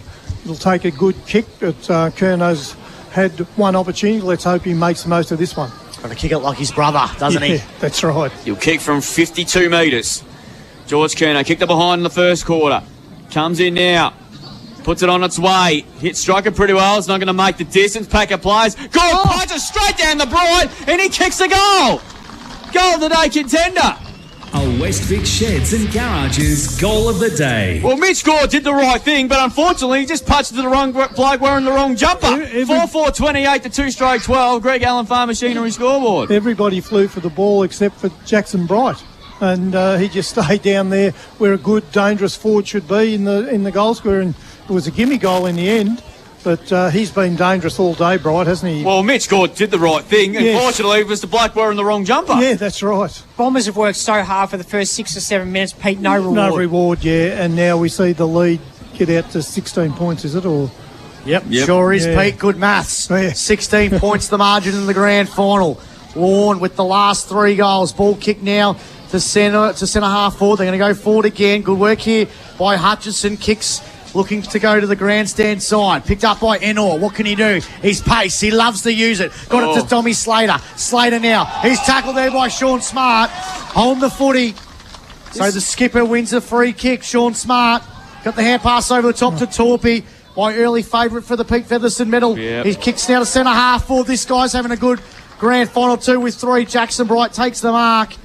It'll take a good kick, but Curnow's had one opportunity. Let's hope he makes the most of this one. Got to kick it like his brother, doesn't he? That's right. He'll kick from 52 metres. George Curnow kicked it behind in the first quarter. Comes in now. Puts it on its way. Hit striker pretty well. It's not going to make the distance. Pack of players. Good punch straight down the broad. And he kicks the goal. Goal of the day contender. A West Vic Sheds and Garages goal of the day. Well, Mitch Gore did the right thing, but unfortunately he just punched to the wrong bloke wearing the wrong jumper. 4-4-28 to 2 straight 12. Greg Allen Farm Machinery scoreboard. Everybody flew for the ball except for Jackson Bright. And he just stayed down there where a good, dangerous forward should be in the goal square. And it was a gimme goal in the end. But he's been dangerous all day, Bright, hasn't he? Well, Mitch Gore did the right thing. Yes. Unfortunately, it was the bloke wearing the wrong jumper. Yeah, that's right. Bombers have worked so hard for the first 6 or 7 minutes, Pete. No reward. No reward, yeah. And now we see the lead get out to 16 points, is it? Or Yep. Sure is, Yeah. Pete. Good maths. Yeah. 16 points the margin in the grand final. Lorne with the last 3 goals. Ball kick now to centre half forward. They're going to go forward again. Good work here by Hutchison. Kicks looking to go to the grandstand side. Picked up by Enor. What can he do? He's pace. He loves to use it. Got it to Tommy Slater. Slater now. He's tackled there by Sean Smart. On the footy. So the skipper wins a free kick. Sean Smart got the hand pass over the top to Torpy. My early favourite for the Pete Featherston medal. Yep. He kicks now to centre half forward. This guy's having a good grand final 2 with 3. Jackson Bright takes the mark.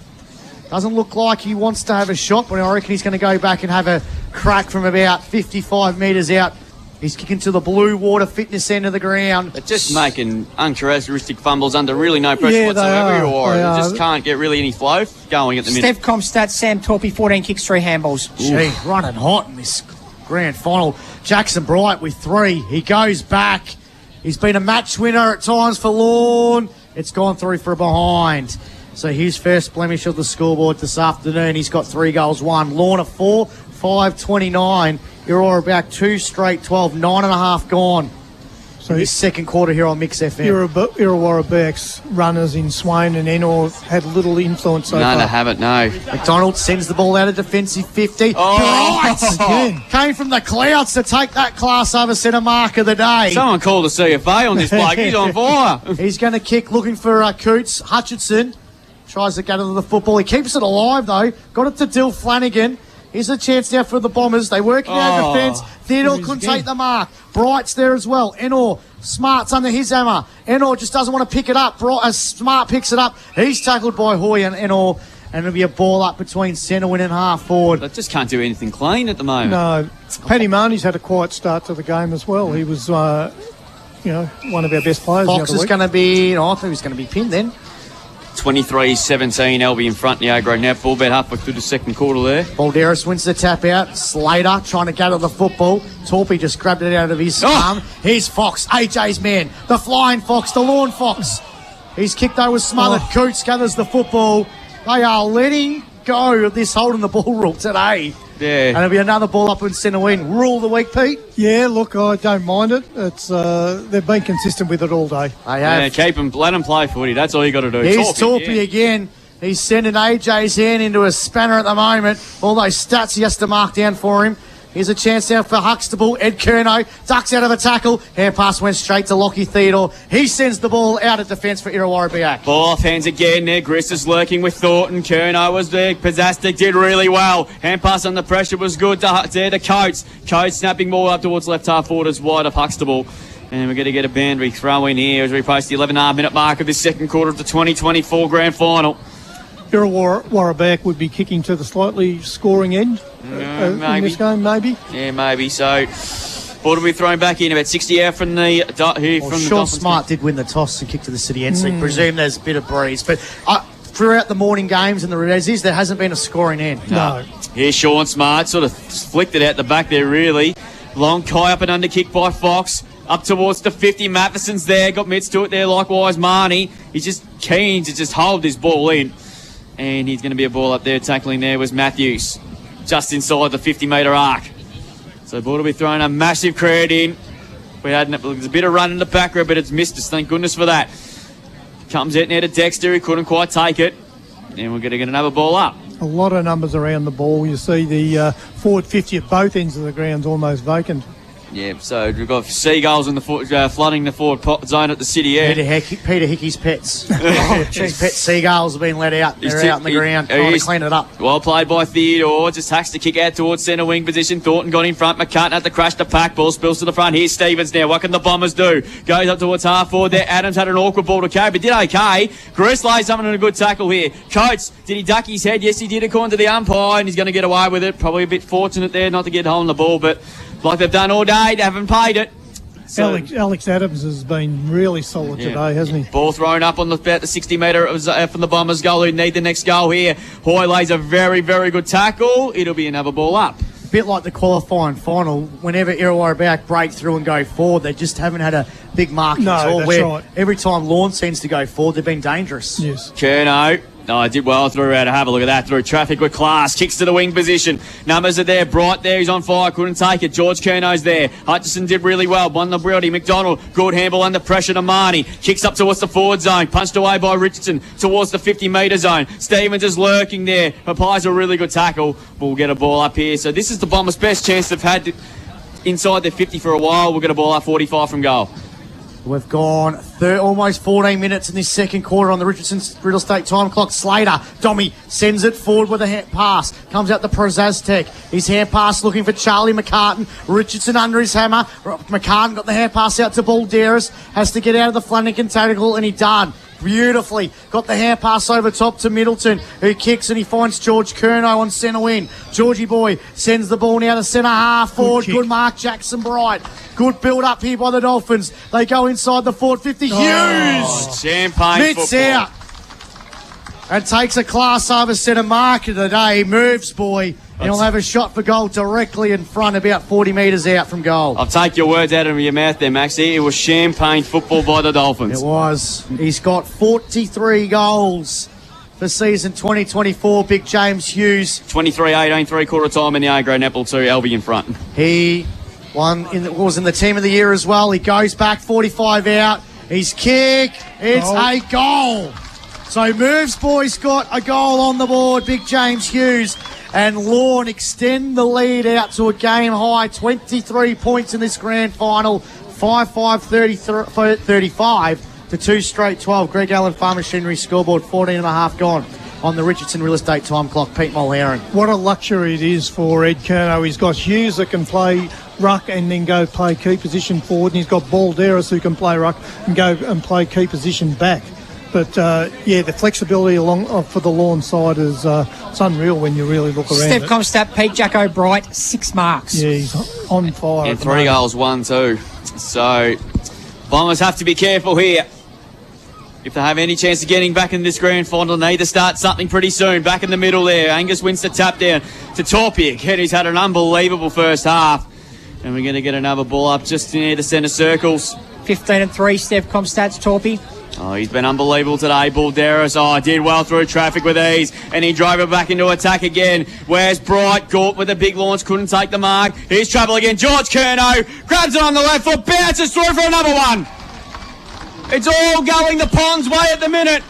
Doesn't look like he wants to have a shot, but I reckon he's going to go back and have a crack from about 55 metres out. He's kicking to the Blue Water Fitness end of the ground. They're just making uncharacteristic fumbles under really no pressure Yeah, whatsoever. they are. They just can't get really any flow going at the minute. Stevcom stats, Sam Torpy, 14 kicks, 3 handballs. Gee, running hot in this grand final. Jackson Bright with 3. He goes back. He's been a match winner at times for Lorne. It's gone through for a behind. So his first blemish of the scoreboard this afternoon. He's got 3 goals, 1. Lorne a 4, 5-29. Irreawarr back 2 straight 12, 9.5 gone. So his second quarter here on Mix FM. Irreawarr Beaac's runners in Swain and Enor had little influence so No, far. they haven't, no. McDonald sends the ball out of defensive 50. Bright Again. came from the clouds to take that class over centre mark of the day. Someone called the CFA on this bloke. He's on fire. He's going to kick, looking for Coots. Hutchinson tries to get into the football. He keeps it alive, though. Got it to Dill Flanagan. Here's a chance now for the Bombers. They work in our defence. Theodore couldn't take the mark. Bright's there as well. Enor, Smart's under his hammer. Enor just doesn't want to pick it up. Smart picks it up. He's tackled by Hoy and Enor. And it'll be a ball up between centre win and half forward. They just can't do anything clean at the moment. No, Paddy Marnie's had a quiet start to the game as well. He was, one of our best players Fox the other is week. going to be... I thought he was going to be pinned then. 23-17, Elby in front, the A-grade netball, about halfway through the second quarter there. Balderas wins the tap out. Slater trying to gather the football. Torpy just grabbed it out of his arm. Here's Fox, AJ's man. The flying Fox, the Lorne Fox. He's kicked over, smothered. Coots gathers the football. They are letting go of this holding the ball rule today. Yeah. And it'll be another ball up in centre wing. Rule of the week, Pete. Yeah, look, I don't mind it. It's they've been consistent with it all day. They Yeah, have. keep him, let him play footy. That's all you got to do. Here's Torpy, Torpy again. He's sending AJ's hand into a spanner at the moment. All those stats he has to mark down for him. Here's a chance now for Huxtable. Ed Curnow ducks out of a tackle. Hand pass went straight to Lockie Theodore. He sends the ball out of defence for Irreawarr Beaac. Ball off hands again there. Griss is lurking with Thornton. Kerno was there. Pazastic did really well. Hand pass under pressure was good to Coates. Coates snapping ball up towards left half forward as wide of Huxtable. And we're going to get a boundary throw in here as we approach the 11.5 minute mark of this second quarter of the 2024 grand final. Irreawarr Beaac would be kicking to the slightly scoring end in this game, maybe. Yeah, maybe. So, ball to be thrown back in about 60 out from the Sean Dolphins. Smart did win the toss and kick to the City end, so you presume there's a bit of breeze. But throughout the morning games and the Resis, there hasn't been a scoring end. No. Here's Sean Smart, sort of flicked it out the back there, really. Long Kai up and under kick by Fox. Up towards the 50. Matheson's there. Got mitts to it there, likewise Marnie. He's just keen to just hold this ball in. And he's going to be a ball up there. Tackling there was Matthews. Just inside the 50-metre arc. So ball will be thrown a massive crowd in. There's a bit of run in the back row, but it's missed us. Thank goodness for that. Comes out now to Dexter. He couldn't quite take it. And we're going to get another ball up. A lot of numbers around the ball. You see the forward 50 at both ends of the ground's almost vacant. Yeah, so we've got seagulls in the flooding the forward zone at the city end. Peter Hickey's pets. His pet seagulls have been let out. They're out on the ground trying to clean it up. Well played by Theodore. Just hacks the kick out towards centre wing position. Thornton got in front. McCartan had to crash the pack. Ball spills to the front. Here's Stevens now. What can the Bombers do? Goes up towards half forward there. Adams had an awkward ball to carry, but did okay. Gruss lays something in a good tackle here. Coates, did he duck his head? Yes, he did, according to the umpire, and he's going to get away with it. Probably a bit fortunate there not to get hold on the ball, but like they've done all day, they haven't played it. So, Alex Adams has been really solid today, hasn't he? Ball thrown up on about the 60-metre from the Bombers' goal, who need the next goal here. Hoy lays a very, very good tackle. It'll be another ball up. A bit like the qualifying final, whenever Irreawarr Beaac break through and go forward, they just haven't had a big marking at all. That's right. Every time Lorne seems to go forward, they've been dangerous. Yes. Kerno. Oh, I did well through out. Have a look at that. Through traffic with class. Kicks to the wing position. Numbers are there. Bright there. He's on fire. Couldn't take it. George Kerno's there. Hutchison did really well. Won the Brody. McDonald. Good handball under pressure to Marnie. Kicks up towards the forward zone. Punched away by Richardson towards the 50-metre zone. Stevens is lurking there. Applies a really good tackle. We'll get a ball up here. So this is the Bombers' best chance they've had inside their 50 for a while. We'll get a ball up 45 from goal. We've gone almost 14 minutes in this second quarter on the Richardson Real Estate time clock. Slater, Dommy sends it forward with a hand pass. Comes out to Prozaztek. His hand pass looking for Charlie McCartan. Richardson under his hammer. McCartan got the hand pass out to Balderas. Has to get out of the Flanagan tackle, and he done. Beautifully. Got the hand pass over top to Middleton, who kicks and he finds George Kerno on centre wing. Georgie boy sends the ball now to centre half forward. Good mark, Jackson Bright. Good build up here by the Dolphins. They go inside the forward 50. Hughes! Champagne Mitts football. out. And takes a class over centre mark of the day. Moves, boy. And he'll have a shot for goal directly in front, about 40 metres out from goal. I'll take your words out of your mouth there, Maxie. It was champagne football by the Dolphins. It was. He's got 43 goals for season 2024. Big James Hughes. 23-18, three-quarter time in the A-grade, Apple 2, Albi in front. He was in the team of the year as well. He goes back 45 out. His kick. It's a goal. So Moves boys got a goal on the board. Big James Hughes. And Lorne extend the lead out to a game high 23 points in this grand final. 5-5-35 to 2 straight 12. Greg Allen Farm Machinery scoreboard 14.5 gone on the Richardson Real Estate time clock. Pete Mulherron. What a luxury it is for Ed Kerno. He's got Hughes that can play ruck and then go play key position forward, and he's got Balderas who can play ruck and go and play key position back. But, the flexibility for the Lorne side is it's unreal when you really look around. Steph Comstat, Pete Jacko Bright, 6 marks. Yeah, he's on fire. And 3 goals, 1 too. So, Bombers have to be careful here. If they have any chance of getting back in this grand final, they need to start something pretty soon. Back in the middle there. Angus wins the tap down to Torpic. And he's had an unbelievable first half. And we're going to get another ball up just near the centre circles. 15-3, Steph Comstat's Torpy. Oh, he's been unbelievable today, Balderas. Oh, did well through traffic with ease. And he drove it back into attack again. Where's Bright? Gaunt with a big launch. Couldn't take the mark. Here's trouble again. George Kerno grabs it on the left foot. Bounces through for another one. It's all going the Pond's way at the minute.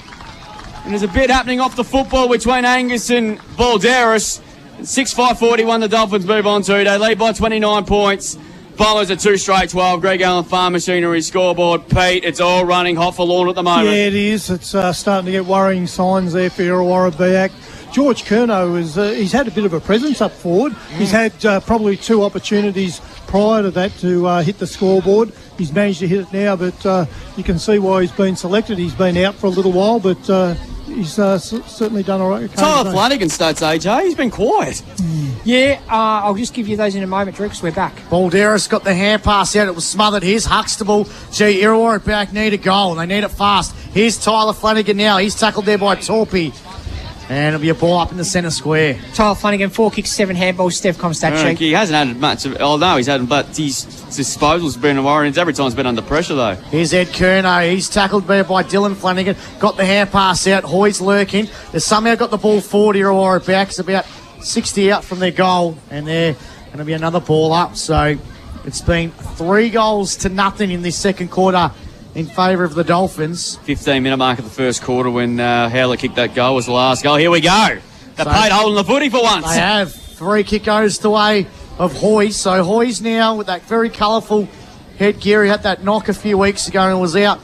And there's a bit happening off the football between Angus and Balderas. 6-5-41 the Dolphins move on to. They lead by 29 points. Bombers are 2 straight 12. Greg Allen Farm Machinery scoreboard. Pete, it's all running hot for Lorne at the moment. Yeah, it is. It's starting to get worrying signs there for Irreawarr Beaac. George Kerno he's had a bit of a presence up forward. He's had probably 2 opportunities prior to that to hit the scoreboard. He's managed to hit it now, but you can see why he's been selected. He's been out for a little while, but he's certainly done all right. Tyler Flanagan starts, AJ. He's been quiet. Yeah, I'll just give you those in a moment, Drew, because we're back. Balderas got the hand pass out. It was smothered. Here's Huxtable. Gee, Irreawarr Beaac need a goal, and they need it fast. Here's Tyler Flanagan now. He's tackled there by Torpy. And it'll be a ball up in the centre square. Tyler Flanagan, 4 kicks, 7 handballs. Steph Comstat. He hasn't had much of... Oh, no, he's had... But his disposal's been a worry. Every time he's been under pressure, though. Here's Ed Kerno. He's tackled by Dylan Flanagan. Got the hand pass out. Hoy's lurking. They somehow got the ball forward. Irreawarr Beaac. It's about 60 out from their goal. And they're going to be another ball up. So it's been 3-0 in this second quarter in favour of the Dolphins. 15-minute mark of the first quarter when Howler kicked that goal was the last goal. Here we go. They played holding the footy for once. They have. 3 kick goes away of Hoy. So Hoy's now with that very colourful headgear. He had that knock a few weeks ago and was out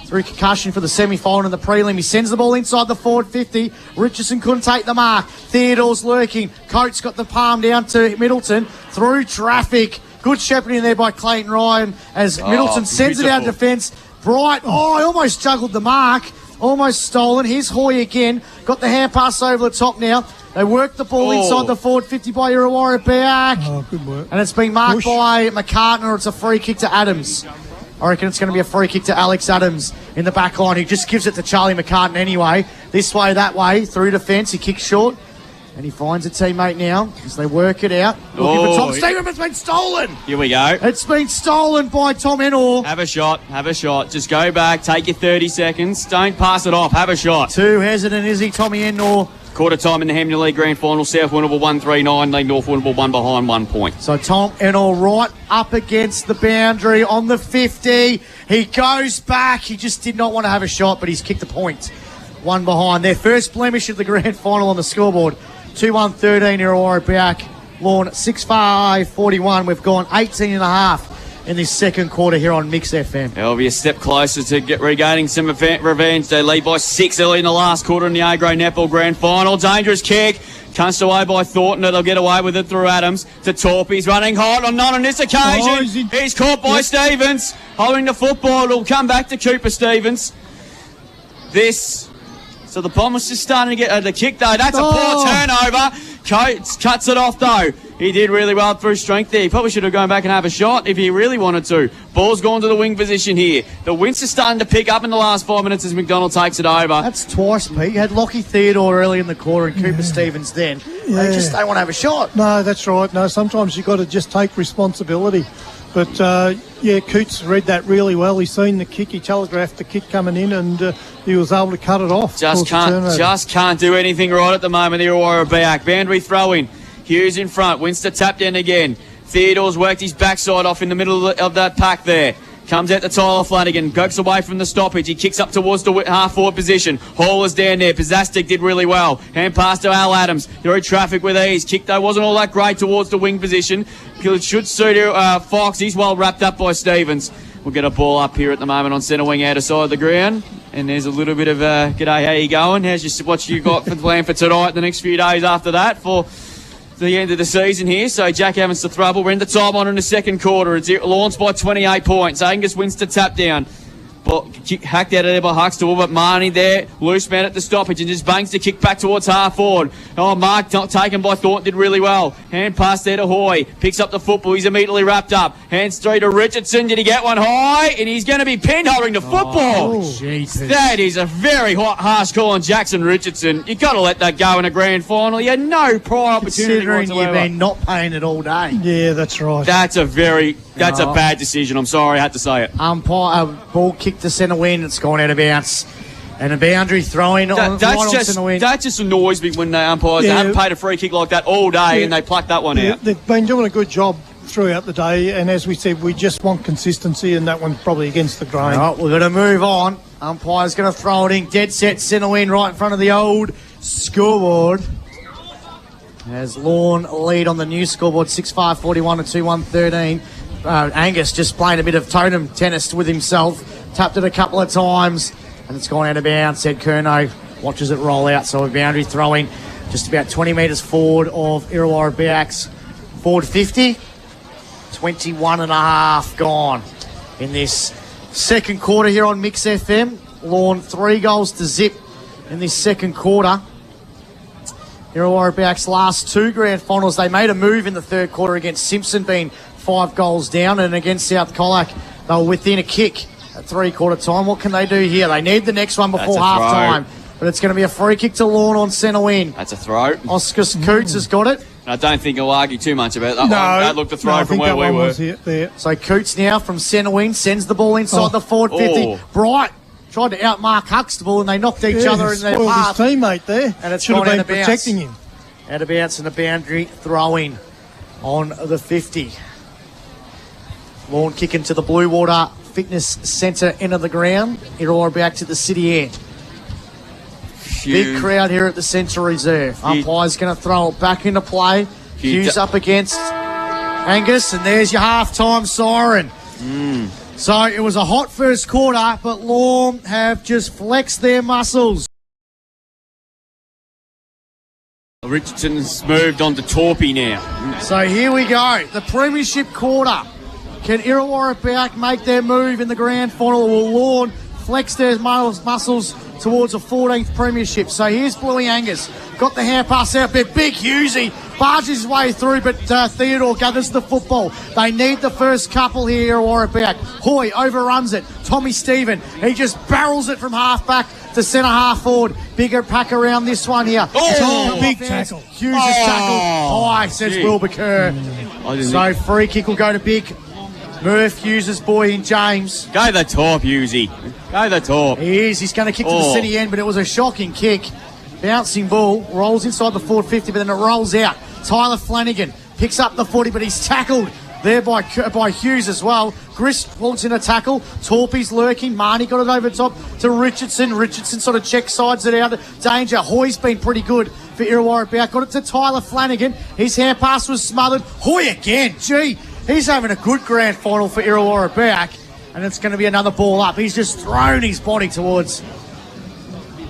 through concussion for the semi-final and the prelim. He sends the ball inside the forward 50. Richardson couldn't take the mark. Theodore's lurking. Coates got the palm down to Middleton through traffic. Good shepherding there by Clayton Ryan as Middleton sends it out of defence. Bright, he almost juggled the mark. Almost stolen. Here's Hoy again. Got the hand pass over the top now. They work the ball inside the forward 50 by Irreawarr Beaac. Oh, good work. And it's been marked by McCartan, or it's a free kick to Adams. I reckon it's going to be a free kick to Alex Adams in the back line. He just gives it to Charlie McCartan anyway. This way, that way, through defence. He kicks short. And he finds a teammate now as they work it out. Looking for Tom Stephen, it's been stolen. Here we go. It's been stolen by Tom Enor. Have a shot. Just go back, take your 30 seconds. Don't pass it off. Have a shot. Too hesitant, is he, Tommy Enor? Quarter time in the Hamden League Grand Final. South winnable 1-3-9. League North winnable 1 behind 1 point. So Tom Enor right up against the boundary on the 50. He goes back. He just did not want to have a shot, but he's kicked the point. 1 behind. Their first blemish of the Grand Final on the scoreboard. 2-1-13 Irreawarr Beaac. Lorne 6-5-41. We've gone 18.5 in this second quarter here on Mix FM. They'll be a step closer to regaining some revenge. They lead by 6 early in the last quarter in the A-grade netball grand final. Dangerous kick. Cunched away by Thornton. They'll get away with it through Adams to Torp. He's running hot on not on this occasion. He's caught by Stevens. Holding the football. It'll come back to Cooper Stevens. So the Bombers just starting to get the kick though. That's a poor turnover. Coates cuts it off though. He did really well through strength there. He probably should have gone back and have a shot if he really wanted to. Ball's gone to the wing position here. The winds are starting to pick up in the last 5 minutes as McDonald takes it over. That's twice, Pete. You had Lockie Theodore early in the quarter and Cooper Stevens then. Yeah. They just don't want to have a shot. No, that's right. No, sometimes you've got to just take responsibility. But, Coots read that really well. He's seen the kick. He telegraphed the kick coming in and he was able to cut it off. Just can't do anything right at the moment. Irreawarr Beaac. Boundary throw-in. Hughes in front. Wins to tap down again. Theodore's worked his backside off in the middle of that pack there. Comes out to Tyler Flanagan. Goes away from the stoppage. He kicks up towards the half-forward position. Hall is down there. Pizzastic did really well. Hand pass to Al Adams. Through traffic with ease. Kick, though, wasn't all that great towards the wing position. It should suit Fox. He's well wrapped up by Stevens. We'll get a ball up here at the moment on centre wing out of side of the ground. And there's a little bit of g'day, how you going? What you got for plan for tonight, the next few days after that for the end of the season here. So Jack Evans to Thruble. We're in the time on in the second quarter. It's Lawrence by 28 points. Angus wins to tap down. But hacked out of there by Huxtable, but Marnie there, loose man at the stoppage and just bangs the kick back towards half forward. Mark not taken by Thornton, did really well. Hand pass there to Hoy, picks up the football, he's immediately wrapped up. Hands through to Richardson, did he get one high? And he's going to be pinned holding the football. That is a very harsh call on Jackson Richardson. You've got to let that go in a grand final. You had no prior opportunity considering whatsoever. you've been not paying it all day. Yeah, that's right. That's a bad decision. I'm sorry, I had to say it. Umpire, ball kicked to centre wing. It's gone out of bounds. And a boundary throwing on centre wing. That just annoys me when the umpires they haven't paid a free kick like that all day and they pluck that one out. They've been doing a good job throughout the day, and as we said, we just want consistency, and that one's probably against the grain. Right, we're going to move on. Umpire's going to throw it in. Dead set centre wing right in front of the old scoreboard. As Lorne lead on the new scoreboard, 6-5-41 to 2-1-13. Angus just playing a bit of totem tennis with himself. Tapped it a couple of times, and it's gone out of bounds. Ed Curnow watches it roll out, so a boundary throwing just about 20 metres forward of Irreawarr Beaac's forward 50. 21 and a half gone in this second quarter here on Mix FM. Lorne 3 goals to zip in this second quarter. Irreawarr Beaac's last 2 grand finals, they made a move in the third quarter against Simpson, being 5 goals down, and against South Colac they were within a kick at 3-quarter time. What can they do here? They need the next one before half time, but it's going to be a free kick to Lorne on centre wing. That's a throw. Oscar Coots has got it. I don't think he'll argue too much about that one. That looked a throw from where we were. There. So Coots now from centre wing sends the ball inside the forward 50. Bright tried to outmark Huxtable and they knocked each other in their path. His teammate there. And it's should have been protecting him. Out of bounce and a boundary throwing on the 50. Lorne kicking to the Blue Water Fitness Centre end of the ground. Irreawarr back to the city end. Big crowd here at the Centre Reserve. Umpire's going to throw it back into play. Hughes up against Angus, and there's your half-time siren. So it was a hot first quarter, but Lorne have just flexed their muscles. Richardson's moved on to Torpy now. So here we go, the premiership quarter. Can Irreawarr Beaac make their move in the grand final, or will Lorne flex their muscles towards a 14th premiership? So here's Bluey Angus, got the hand pass out there, big Hughesy barges his way through, but Theodore gathers the football. They need the first couple here, Irreawarr Beaac. Hoy overruns it, Tommy Stephen, he just barrels it from half back to centre half forward. Bigger pack around this one here. Big tackle. Hughes is tackled high, says Wilbur Kerr. So free kick will go to Big Murph, Hughes' boy in James. Go the top, Hughesy. Go the top. He is. He's going to kick to the city end, but it was a shocking kick. Bouncing ball, rolls inside the forward 50, but then it rolls out. Tyler Flanagan picks up the 40, but he's tackled there by Hughes as well. Grist wants in a tackle. Torpy's lurking. Marnie got it over top to Richardson. Richardson sort of check sides it out. Danger. Hoy's been pretty good for Irreawarr Beaac. Got it to Tyler Flanagan. His hand pass was smothered. Hoy again. Gee, he's having a good grand final for Irreawarr Beaac. And it's going to be another ball up. He's just thrown his body towards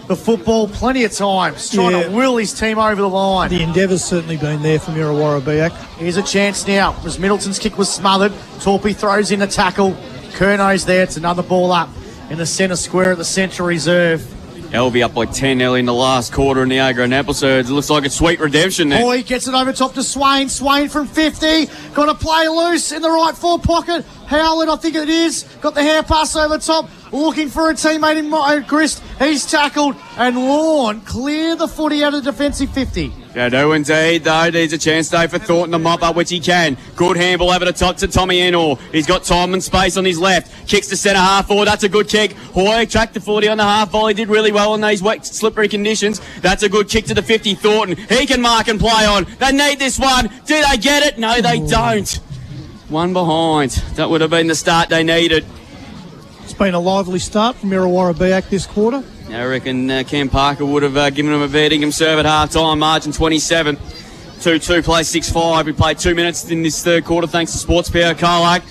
the football plenty of times, trying to will his team over the line. The endeavour's certainly been there from Irreawarr Beaac. Here's a chance now, as Middleton's kick was smothered. Torpy throws in a tackle. Kerno's there. It's another ball up in the centre square at the Central Reserve. Elvie up by 10-0 in the last quarter in the Agro Napa, so it looks like it's sweet redemption there. Hoy gets it over top to Swain. Swain from 50. Got to play loose in the right forward pocket. Howlett, I think it is. Got the hand pass over top. Looking for a teammate in Grist. He's tackled. And Lorne clear the footy out of the defensive 50. Yeah, no, indeed, though. There's a chance, though, for Thornton to mop up, which he can. Good handball over the top to Tommy Enor. He's got time and space on his left. Kicks to centre half forward. That's a good kick. Hoy tracked the 40 on the half volley. Did really well in these wet, slippery conditions. That's a good kick to the 50. Thornton, he can mark and play on. They need this one. Do they get it? No, they don't. One behind. That would have been the start they needed. It's been a lively start from Irreawarr Beaac this quarter. I reckon Cam Parker would have given him a beating himself at half-time, margin 27. 2-2, play 6-5. We played 2 minutes in this third quarter thanks to Sports Power Carlac.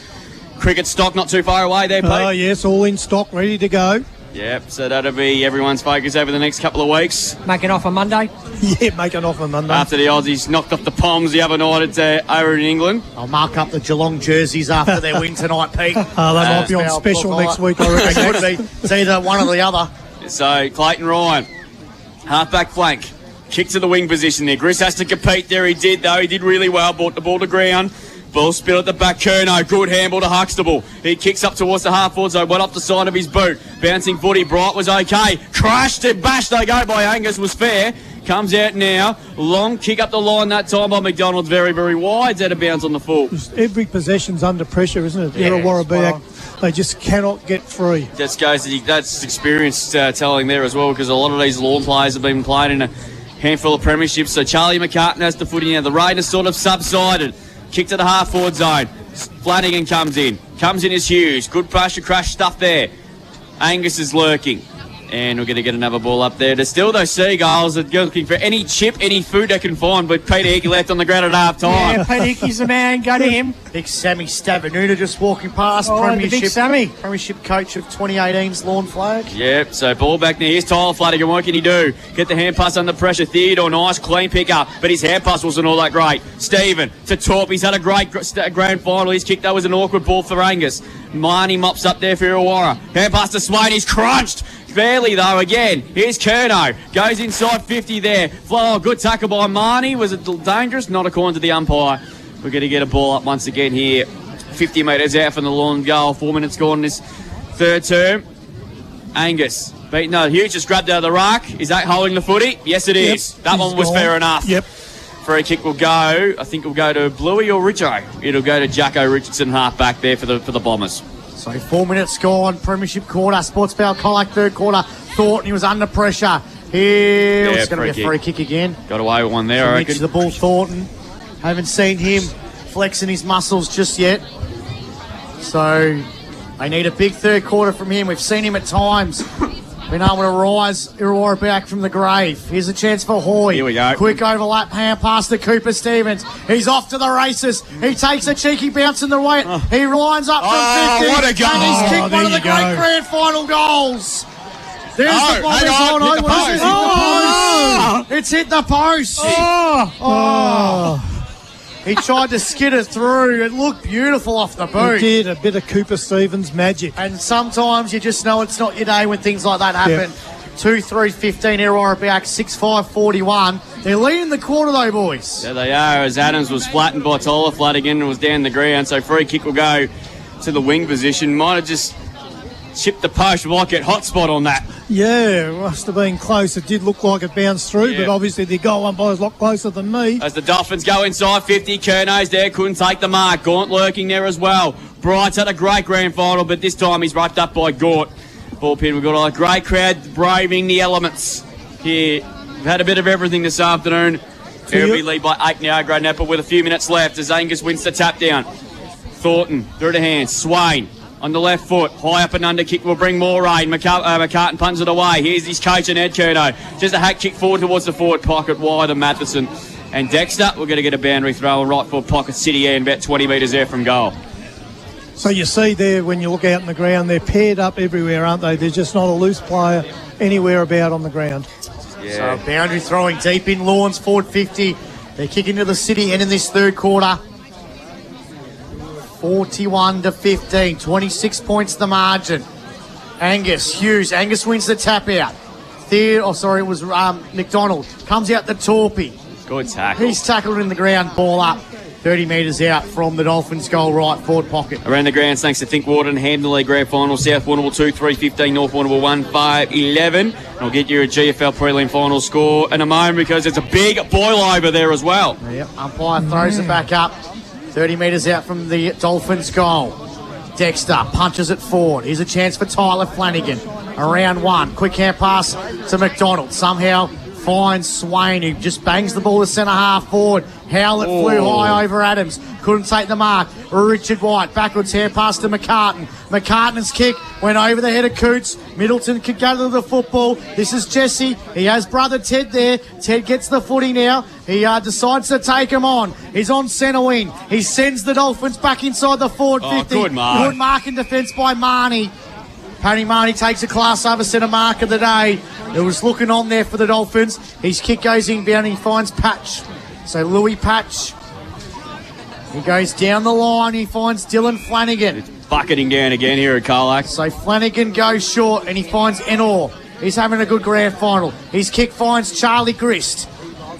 Cricket stock not too far away there, Pete. Oh, yes, all in stock, ready to go. Yep, so that'll be everyone's focus over the next couple of weeks. Make an offer Monday. Yeah, make an offer Monday. After the Aussies knocked off the Poms the other night over in England. I'll mark up the Geelong jerseys after their win tonight, Pete. They might be on special next week, I reckon. It could be. It's either one or the other. So, Clayton Ryan, half-back flank. Kick to the wing position there. Gris has to compete there. He did, though. He did really well. Brought the ball to ground. Ball spill at the back. Kerno. Good handball to Huxtable. He kicks up towards the half-forward zone. Went up the side of his boot. Bouncing footy. Bright was okay. Crashed it. Bashed they go by Angus. Was fair. Comes out now. Long kick up the line that time by McDonald. Very, very wide. It's out of bounds on the full. Just every possession's under pressure, isn't it? Irreawarr Beaac, they just cannot get free. Just goes to that's experience telling there as well, because a lot of these Lorne players have been playing in a handful of premierships. So Charlie McCartan has the footy now. The rain has sort of subsided. Kick to the half-forward zone. Flanagan comes in. Comes in as Hughes. Good pressure crash stuff there. Angus is lurking. And we're going to get another ball up there. There's still those Seagulls that are looking for any chip, any food they can find, but Peter Hickey left on the ground at half-time. Yeah, Peter Hickey's the man. Go to him. Big Sammy Stavanuta just walking past. The big Sammy. Premiership coach of 2018's Lorne flag. Yep, so ball back now. Here's Tyler Flanagan. What can he do? Get the hand pass under pressure. Theodore, nice clean pick up, but his hand pass wasn't all that great. Stephen to Torp. He's had a great grand final. His kick, that was an awkward ball for Angus. Marnie mops up there for Irreawarr. Hand pass to Swain. He's crunched. Barely though again. Here's Kerno. Goes inside 50 there. Oh, good tackle by Marnie. Was it dangerous? Not according to the umpire. We're going to get a ball up once again here. 50 metres out from the Lorne goal. 4 minutes gone in this third term. Angus. Hughes just grabbed out of the ruck. Is that holding the footy? Yes, it is. That one was fair enough. Yep. Free kick will go. I think it'll go to Bluey or Richo. It'll go to Jacko Richardson, half back there for the Bombers. So 4 minutes gone, premiership quarter, Sports Power Colac third quarter. Thornton, he was under pressure. Here, it's going to be a free kick again. Got away with one there, I reckon. The ball, Thornton. Haven't seen him flexing his muscles just yet. So they need a big third quarter from him. We've seen him at times Been able to rise Irreawarr back from the grave. Here's a chance for Hoy. Here we go. Quick overlap hand pass to Cooper Stevens. He's off to the races. He takes a cheeky bounce in the way. He lines up from 50. What a goal. And he's kicked one of the there you great go. grand final goals. There's the ball. hang on, hit the post. It's hit the post. He tried to skid it through. It looked beautiful off the boot. He did a bit of Cooper Stevens magic. And sometimes you just know it's not your day when things like that happen. 2-3-15, Irreawarr Beaac, 6-5-41. They're leading the quarter though, boys. There they are, as Adams was flattened by Tyler Flanagan and was down the ground. So free kick will go to the wing position. Might have just chipped the post. We might get hot spot on that. Yeah, it must have been close. It did look like it bounced through, Yeah. but obviously the goal umpire's a lot closer than me. As the Dolphins go inside 50, Curno's there, couldn't take the mark. Gaunt lurking there as well. Bright's had a great grand final, but this time he's roped up by Gaunt. Ballpin, we've got a great crowd braving the elements here. We've had a bit of everything this afternoon. Irby lead by 8 now, Great Napa with a few minutes left as Angus wins the tap down. Thornton through to hands. Swain on the left foot, high up and under kick will bring more rain. McCartan punts it away. Here's his coach and Ed Curno. Just a hack kick forward towards the forward pocket, wide of Matheson. And Dexter, we're going to get a boundary throw, a right forward pocket, City end, about 20 metres there from goal. So you see there, when you look out in the ground, they're paired up everywhere, aren't they? There's just not a loose player anywhere about on the ground. So boundary throwing deep in Lorne's forward 50. They're kicking to the City end in this third quarter. 41-15, 26 points the margin. Angus Hughes. Angus wins the tap out. It was McDonald. Comes out the Torpy. Good tackle. He's tackled in the ground, ball up. 30 metres out from the Dolphins' goal right forward pocket. Around the grounds, thanks to Think Water and Handley Grand Final. South Warrnambool 2-3-15, North Warrnambool 1-5-11. I'll get you a GFL prelim final score in a moment because it's a big boil over there as well. Yep. Umpire throws it back up. 30 metres out from the Dolphins' goal. Dexter punches it forward. Here's a chance for Tyler Flanagan. Around one. Quick hand pass to McDonald. Somehow finds Swain, who just bangs the ball to centre half forward. Howlett flew high over Adams. Couldn't take the mark. Richard White. Backwards hand pass to McCartan. McCartan's kick went over the head of Coots. Middleton could go to the football. This is Jesse. He has brother Ted there. Ted gets the footy now. He decides to take him on. He's on centre wing. He sends the Dolphins back inside the forward 50. Good mark. Good mark in defence by Marnie. Paddy Marnie takes a class over centre mark of the day. It was looking on there for the Dolphins. His kick goes inbound and he finds Patch. So Louis Patch. He goes down the line. He finds Dylan Flanagan. Bucketing down again here at Carlac. So Flanagan goes short and he finds Enor. He's having a good grand final. His kick finds Charlie Grist.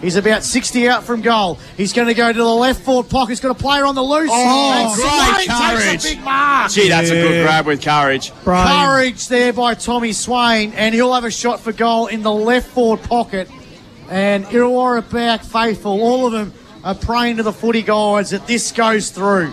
He's about 60 out from goal. He's going to go to the left forward pocket. He's got a player on the loose. And great Swain courage. takes a big mark. Gee, that's a good grab with courage. Brain. Courage there by Tommy Swain, and he'll have a shot for goal in the left forward pocket. And Irreawarr Beaac faithful, all of them are praying to the footy guys that this goes through.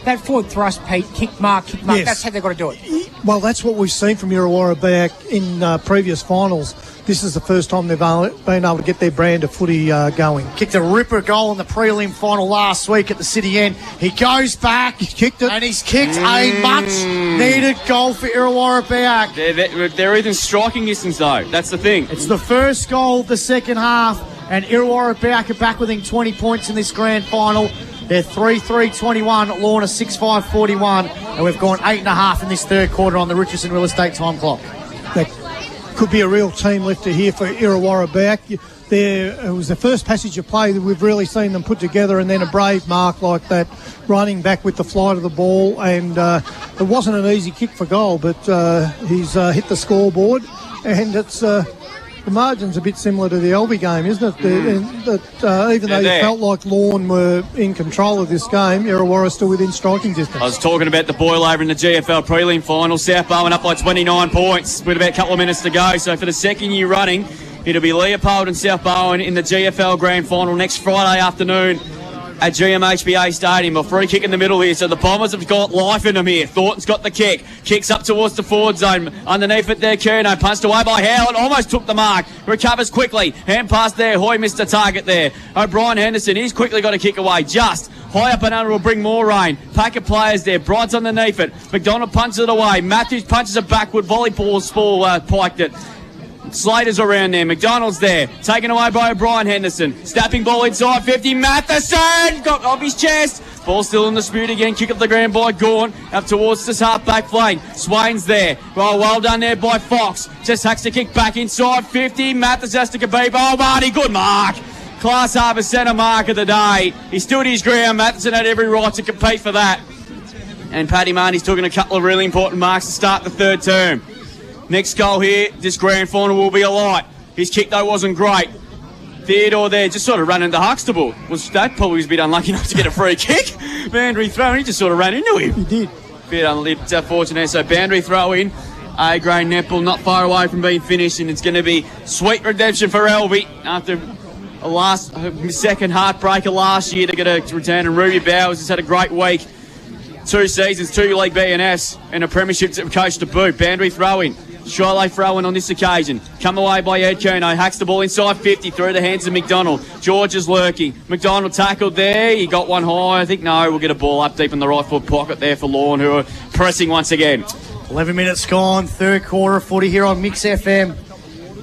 That forward thrust, Pete, kick mark. Yes. That's how they've got to do it. Well, that's what we've seen from Irreawarr Beaac in previous finals. This is the first time they've been able to get their brand of footy going. Kicked a ripper goal in the prelim final last week at the City end. He goes back. He's kicked it. And he's kicked a much-needed goal for Irreawarr Beaac. They're within striking distance, though. That's the thing. It's the first goal of the second half, and Irreawarr Beaac are back within 20 points in this grand final. They're 3-3-21, Lorne 6-5-41, and we've gone 8.5 in this third quarter on the Richardson Real Estate time clock. That could be a real team lifter here for Irreawarr Beaac. It was the first passage of play that we've really seen them put together, and then a brave mark like that, running back with the flight of the ball. And it wasn't an easy kick for goal, but he's hit the scoreboard, and it's the margin's a bit similar to the Elby game, isn't it? Even though you felt like Lorne were in control of this game, Irreawarr is still within striking distance. I was talking about the boil over in the GFL prelim final. South Bowen up by 29 points with about a couple of minutes to go. So for the second year running, it'll be Leopold and South Bowen in the GFL grand final next Friday afternoon at GMHBA Stadium. A free kick in the middle here, so the Bombers have got life in them here. Thornton's got the kick. Kicks up towards the forward zone. Underneath it there, Curno. Punched away by Howard. Almost took the mark. Recovers quickly. Hand pass there. Hoy missed the target there. O'Brien Henderson, he's quickly got a kick away. Just High up and under will bring more rain. Pack of players there. Bright's underneath it. McDonald punches it away. Matthews punches it backward. Volleyball piked it. Slater's around there. McDonald's there. Taken away by O'Brien Henderson. Snapping ball inside 50. Matheson got off his chest. Ball still in dispute again. Kick up the ground by Gawn. Up towards this half-back flank. Swain's there. Well done there by Fox. Just hacks the kick back inside 50. Matheson has to compete. Oh, Marty, good mark. Class Harbour centre mark of the day. He stood his ground. Matheson had every right to compete for that. And Paddy Marty's taking a couple of really important marks to start the third term. Next goal here, this grand final will be a light. His kick, though, wasn't great. Theodore there just sort of ran into Huxtable. That probably was a bit unlucky not to get a free kick. Boundary throw, he just sort of ran into him. He did. Bit unfortunate. So boundary throw in. A-grade netball not far away from being finished, and it's going to be sweet redemption for Elvie after a second heartbreaker last year to get a return. And Ruby Bowers has had a great week. 2 seasons, 2 league BNS, and a premiership coach to boot. Boundary throw in. Shiloh throw-in on this occasion. Come away by Ed Curnow. Hacks the ball inside 50 through the hands of McDonald. George is lurking. McDonald tackled there. He got one high. I think no. We'll get a ball up deep in the right foot pocket there for Lorne, who are pressing once again. 11 minutes gone. Third quarter of footy here on Mix FM.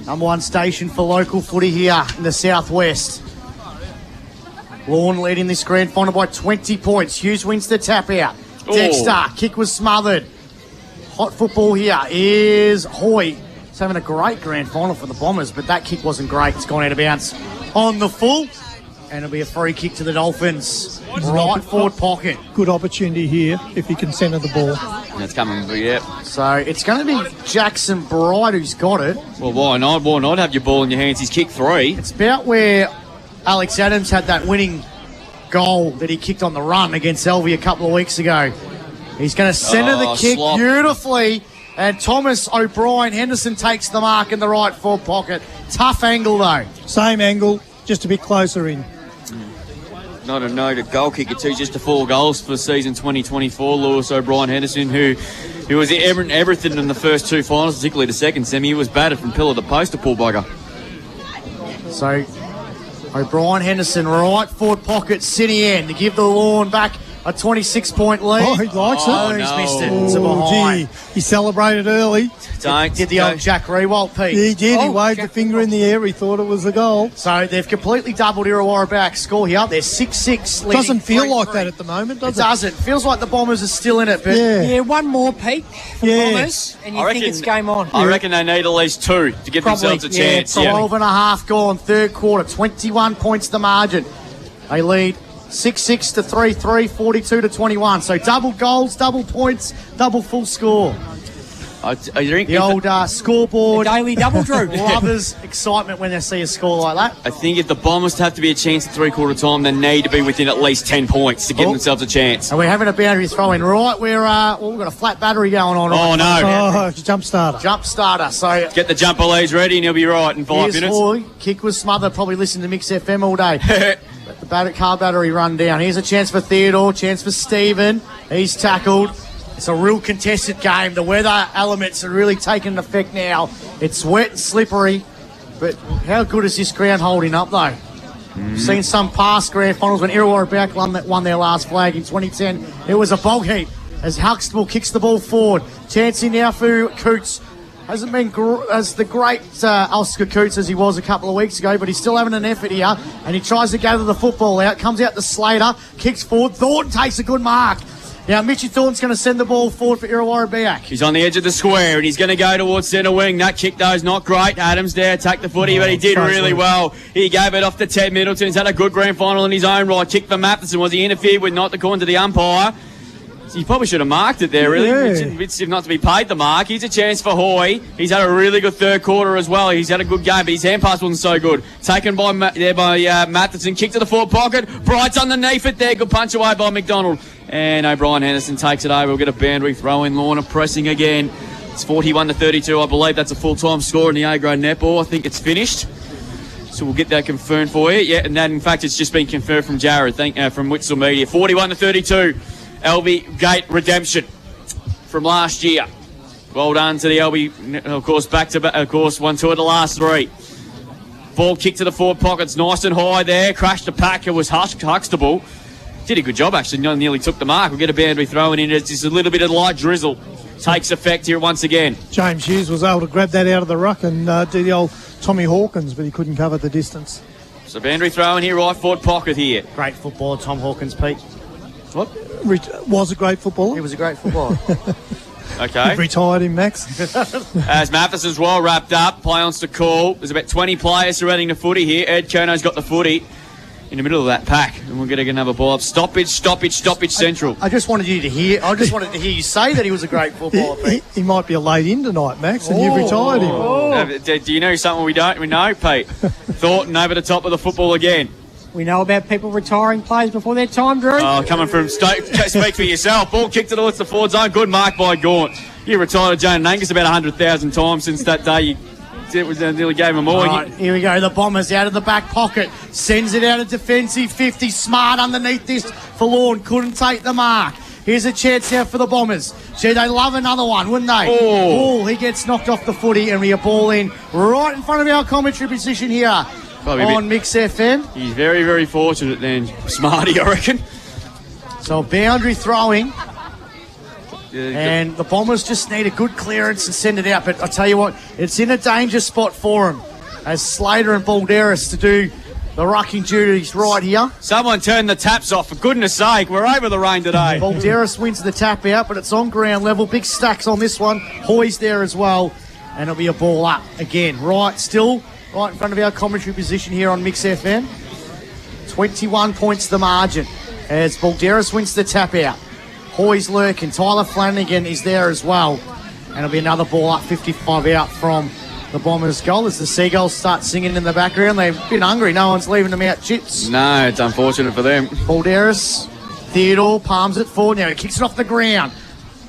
Number 1 station for local footy here in the southwest. Lorne leading this grand final by 20 points. Hughes wins the tap out. Dexter, kick was smothered. Hot football here is Hoy. He's having a great grand final for the Bombers, but that kick wasn't great. It's gone out of bounds on the full, and it'll be a free kick to the Dolphins. Right forward pocket. Good opportunity here if he can centre the ball. That's coming, yeah. So it's going to be Jackson Bright who's got it. Well, why not? Why not have your ball in your hands? He's kicked 3. It's about where Alex Adams had that winning goal that he kicked on the run against Elvie a couple of weeks ago. He's going to centre the kick beautifully, and Thomas O'Brien Henderson takes the mark in the right forward pocket. Tough angle though. Same angle, just a bit closer in. Not a noted goal kicker too, just to 4 goals for season 2024. Lewis O'Brien Henderson, who was everything in the first 2 finals, particularly the second semi. He was battered from pillar to post, a poor bugger. So O'Brien Henderson, right forward pocket, City end to give the Lorne back a 26-point lead. Oh, he likes it. Oh, he's missed it. It's a behind. Gee, he celebrated early. Did the old Jack Rewalt, Pete. He did. He waved Jack the finger in the air. He thought it was a goal. So they've completely doubled Irreawarr back score here. They're 6-6. Doesn't feel like that at the moment, does it? It doesn't. Feels like the Bombers are still in it. But Yeah, one more, Pete, for Bombers, and you think it's game on. I reckon they need at least 2 to give themselves a chance. 12 and a half gone, third quarter, 21 points the margin. They lead 6-6 to 3-3, 42 to 21. So double goals, double points, double full score. I think The old scoreboard. The daily double, Drew. Lovers excitement when they see a score like that. I think if the Bombers have to be a chance at 3/4 time, they need to be within at least 10 points to give themselves a chance. And we're having a boundary throw in right where we've got a flat battery going on. Oh, no. Oh, it's a jump starter. Jump starter. So Get the jumper leads ready and he'll be right in 5 here's minutes. Hoy. Kick was smothered. Probably listened to Mix FM all day. Let the car battery run down. Here's a chance for Theodore. Chance for Stephen. He's tackled. It's a real contested game. The weather elements are really taking effect now. It's wet and slippery. But how good is this ground holding up, though? We've seen some past grand finals when Irreawarr Beaac won their last flag in 2010. It was a bog heap as Huxtable kicks the ball forward. Chancing now for Coots. Hasn't been as the great Oscar Coots as he was a couple of weeks ago, but he's still having an effort here. And he tries to gather the football out. Comes out to Slater. Kicks forward. Thornton takes a good mark. Now, Mitchy Thornton's going to send the ball forward for Irreawarr Beaac. He's on the edge of the square and he's going to go towards centre wing. That kick, though, is not great. Adams there attacked the footy, but he did really well. He gave it off to Ted Middleton. He's had a good grand final in his own right. Kick for Matheson. Was he interfered with? Not according to the umpire. He probably should have marked it there, really. It's not to be paid the mark. Here's a chance for Hoy. He's had a really good third quarter as well. He's had a good game, but his hand pass wasn't so good. Taken by Matheson. Kick to the forward pocket. Bright's underneath it there. Good punch away by McDonald. And O'Brien Henderson takes it over. We'll get a boundary throw in. Lorne pressing again. It's 41 to 32. I believe that's a full-time score in the A-grade netball. I think it's finished. So we'll get that confirmed for you. Yeah, and that, in fact, it's just been confirmed from Jared, from Witzel Media. 41 to 32. LB Gate redemption from last year. Well done to the LB, of course, back-to-back, 1-2 of the last 3. Ball kicked to the forward pockets, nice and high there. Crashed the pack. It was Huxtable. Did a good job, actually. Nearly took the mark. We'll get a boundary throw in. It's just a little bit of light drizzle. Takes effect here once again. James Hughes was able to grab that out of the ruck and do the old Tommy Hawkins, but he couldn't cover the distance. So boundary throw in here, right forward pocket here. Great footballer, Tom Hawkins, Pete. What? Was a great footballer. He was a great footballer. Okay. You've retired him, Max. As Matheson's well wrapped up, play on to call. There's about 20 players surrounding the footy here. Ed Kerno's got the footy in the middle of that pack, and we're going to get another ball up. Stoppage, Central. I just wanted you to hear. I just wanted to hear you say that he was a great footballer, Pete. He might be a late in tonight, Max, and you've retired him. Do you know something we know, Pete? Thornton over the top of the football again. We know about people retiring players before their time, Drew. Oh, coming from Stoke. Speak for yourself. Ball kicked to the forward zone. Good mark by Gaunt. You retired Jane Angus about 100,000 times since that day. It was nearly gave him more. Right, here we go. The Bombers out of the back pocket. Sends it out of defensive 50. Smart underneath this for Lorne. Couldn't take the mark. Here's a chance now for the Bombers. Gee, they love another one, wouldn't they? Oh, he gets knocked off the footy and we are ball in right in front of our commentary position here on Mix FM. He's very, very fortunate then, Smarty, I reckon. So boundary throwing. And the Bombers just need a good clearance and send it out. But I tell you what, it's in a danger spot for them as Slater and Balderas to do the rucking duties right here. Someone turn the taps off, for goodness sake. We're over the rain today. Balderas wins the tap out, but it's on ground level. Big stacks on this one. Hoy's there as well. And it'll be a ball up again. Right in front of our commentary position here on Mix FM. 21 points the margin as Balderas wins the tap out. Hoy's lurking. Tyler Flanagan is there as well. And it'll be another ball up, 55 out from the Bombers' goal as the Seagulls start singing in the background. They've been hungry. No one's leaving them out chips. No, it's unfortunate for them. Balderas, Theodore palms it forward now. He kicks it off the ground.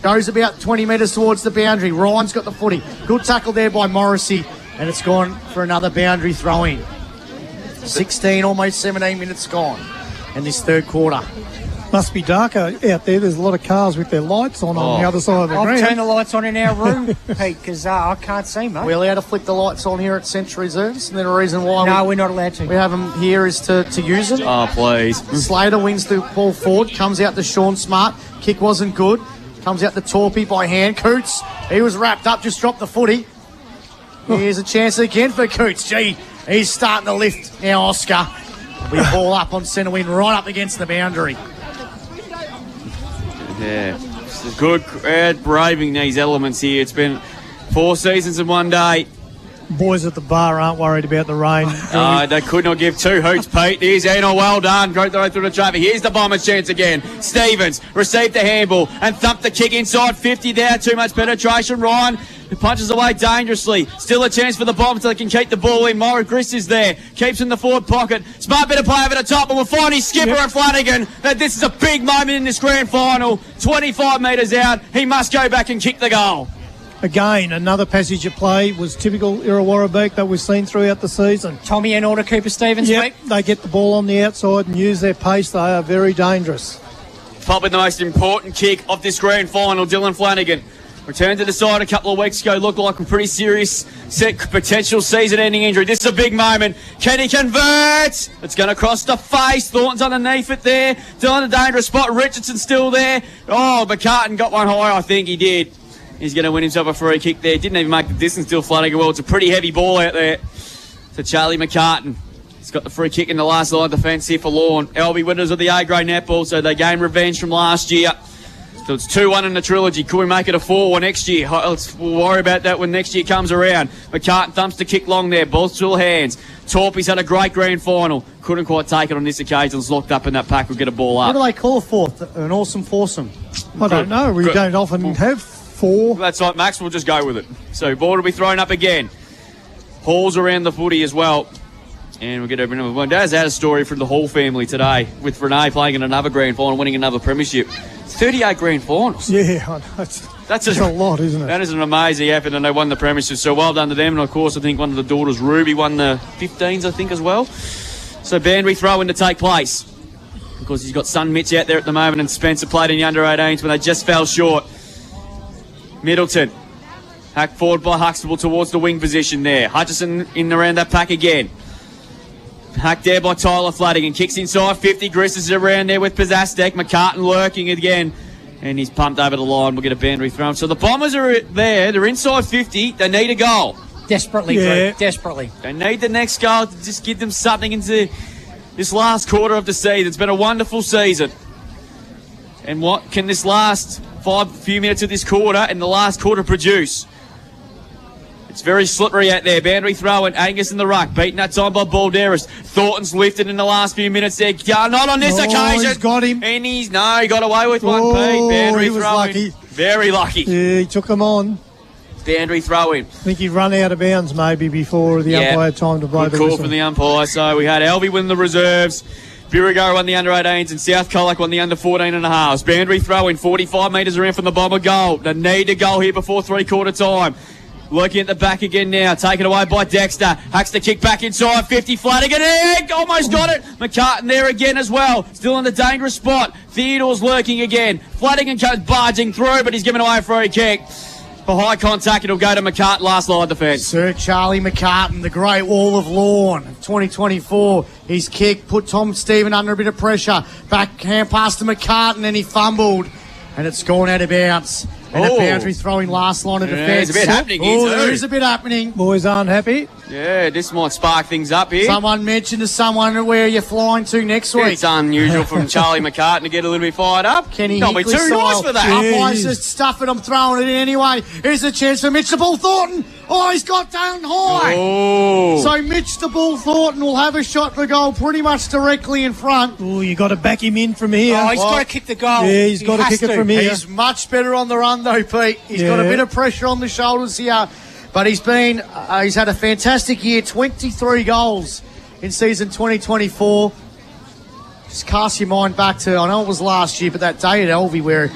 Goes about 20 metres towards the boundary. Ryan's got the footy. Good tackle there by Morrissey. And it's gone for another boundary throw-in. 16, almost 17 minutes gone in this third quarter. Must be darker out there. There's a lot of cars with their lights on the other side of the ground. I've turned the lights on in our room, Pete, because I can't see, mate. We're allowed to flick the lights on here at Central Reserves. And then a reason why we're not allowed to. We have them here is to use them. Oh, please. Slater wins the ball forward. Comes out to Sean Smart. Kick wasn't good. Comes out to Torpy by hand. Coots, he was wrapped up, just dropped the footy. Here's a chance again for Coots. Gee, he's starting to lift now, Oscar. We ball up on centre wing, right up against the boundary. Yeah, it's a good crowd braving these elements here. It's been 4 seasons in one day. Boys at the bar aren't worried about the rain. They could not give two hoots, Pete. Here's Eno, well done. Great throw through the traffic. Here's the Bombers' chance again. Stevens received the handball and thumped the kick inside 50 there. Too much penetration. Ryan punches away dangerously. Still a chance for the Bombers so they can keep the ball in. Morris Gris is there. Keeps in the forward pocket. Smart bit of play over the top, and we'll find his skipper and Flanagan that this is a big moment in this grand final. 25 metres out. He must go back and kick the goal. Again, another passage of play was typical Irreawarr Beaac that we've seen throughout the season. Tommy and Order Cooper Stevens, Yep, they get the ball on the outside and use their pace. They are very dangerous. Probably the most important kick of this grand final, Dylan Flanagan. Returned to the side a couple of weeks ago, looked like a pretty serious potential season-ending injury. This is a big moment. Can he convert? It's going to cross the face. Thornton's underneath it there. Still in a dangerous spot. Richardson's still there. Oh, McCartan got one high, I think he did. He's going to win himself a free kick there. Didn't even make the distance, still Flanagan. Well, it's a pretty heavy ball out there to Charlie McCartan. He's got the free kick in the last line of defence here for Lorne. LB winners of the A-grade netball, so they gained revenge from last year. So it's 2-1 in the trilogy. Could we make it a 4-1 next year? We'll worry about that when next year comes around. McCartan thumps the kick long there. Ball's still hands. Torpy's had a great grand final. Couldn't quite take it on this occasion. It's locked up in that pack. We'll get a ball up. What do they call a fourth? An awesome foursome? I don't know. We don't often have four. That's right, Max. We'll just go with it. So ball will be thrown up again. Hall's around the footy as well. And we'll get over another one. Daz had a story from the Hall family today with Renee playing in another grand final, winning another premiership. 38 grand finals. Yeah, I know. That's a lot, isn't it? That is an amazing effort, and they won the premiership. So well done to them. And of course, I think one of the daughters, Ruby, won the 15s, I think, as well. So boundary throw in to take place. Of course, he's got son Mitch out there at the moment, and Spencer played in the under-18s when they just fell short. Middleton. Hacked forward by Huxtable towards the wing position there. Hutchison in around that pack again. Hacked there by Tyler Flanagan. Kicks inside 50. Griss is around there with Beaac. McCartan lurking again. And he's pumped over the line. We'll get a boundary thrown. So the Bombers are there. They're inside 50. They need a goal. Desperately, Drew. Desperately. They need the next goal to just give them something into this last quarter of the season. It's been a wonderful season. And what can this last few minutes of this quarter and the last quarter produce? It's very slippery out there. Boundary throw and Angus in the ruck. Beaten that time by Balderas. Thornton's lifted in the last few minutes there. Not on this occasion. He's got him. And he got away with one, Pete. Boundary he was throw lucky. Very lucky. Yeah, he took him on. Boundary throw in. I think he run out of bounds maybe before the umpire had time to blow Good the call whistle. from the umpire. So we had Alvey win the reserves. Beauregard won the under-18s and South Colac won the under-14.5s. Boundary throw in 45 metres around from the Bomber goal. They need a goal here before three-quarter time. Looking at the back again now. Taken away by Dexter. Hacks the kick back inside 50. Flanagan. Almost got it. McCartan there again as well. Still in the dangerous spot. Theodore's lurking again. Flanagan comes barging through, but he's given away a free kick. For high contact, it'll go to McCartan, last line defence. Sir Charlie McCartan, the Great Wall of Lorne, 2024. His kick put Tom Stephen under a bit of pressure. Backhand pass to McCartan and he fumbled. And it's gone out of bounds. And a boundary throwing last line of defence. There's a bit happening here too. There is a bit happening. Boys aren't happy. Yeah, this might spark things up here. Someone mentioned to someone where you're flying to next week. It's unusual from Charlie McCartan to get a little bit fired up. Kenny Don't be Hinkley too nice style. for that. Umpire's just stuff it, I'm throwing it in anyway. Here's a chance for Mitch the Bull Thornton. Oh, he's got down high. Oh. So Mitch the Bull Thornton will have a shot for goal pretty much directly in front. Oh, you got to back him in from here. Oh, he's got to kick the goal. Yeah, he's got to kick it from here. He's much better on the run though, Pete. He's got a bit of pressure on the shoulders here. But he's had a fantastic year, 23 goals in season 2024. Just cast your mind back to, I know it was last year, but that day at Elvey where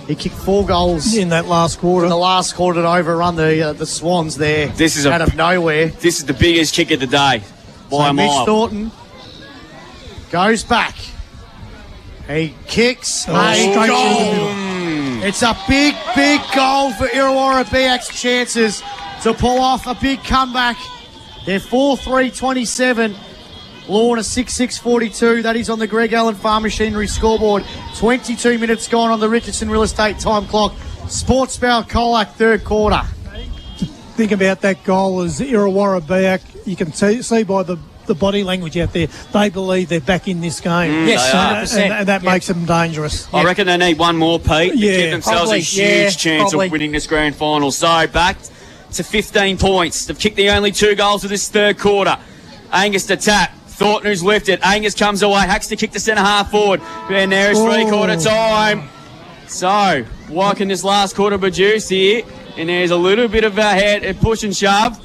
he kicked 4 goals in that last quarter. In the last quarter to overrun the Swans there. This is out of nowhere. This is the biggest kick of the day. By a Mitch mile. Thornton goes back. He kicks straight a through the goal. It's a big, big goal for Irreawarr Beaac's chances to pull off a big comeback. They're 4-3-27. Lorne a 6-6-42. That is on the Greg Allen Farm Machinery scoreboard. 22 minutes gone on the Richardson Real Estate time clock. Sports Bowl Colac, third quarter. Think about that goal as Irreawarr Beaac. You can see by the body language out there, they believe they're back in this game. Yes, 100%. And that makes them dangerous. I reckon they need one more, Pete, to give themselves probably, a huge chance probably. of winning this grand final. So back to 15 points. They've kicked the only 2 goals of this third quarter. Angus to tap. Thornton who's lifted. Angus comes away. Hacks to kick the centre half forward. And there is three-quarter time. So what can this last quarter produce here? And there's a little bit of a push and shove.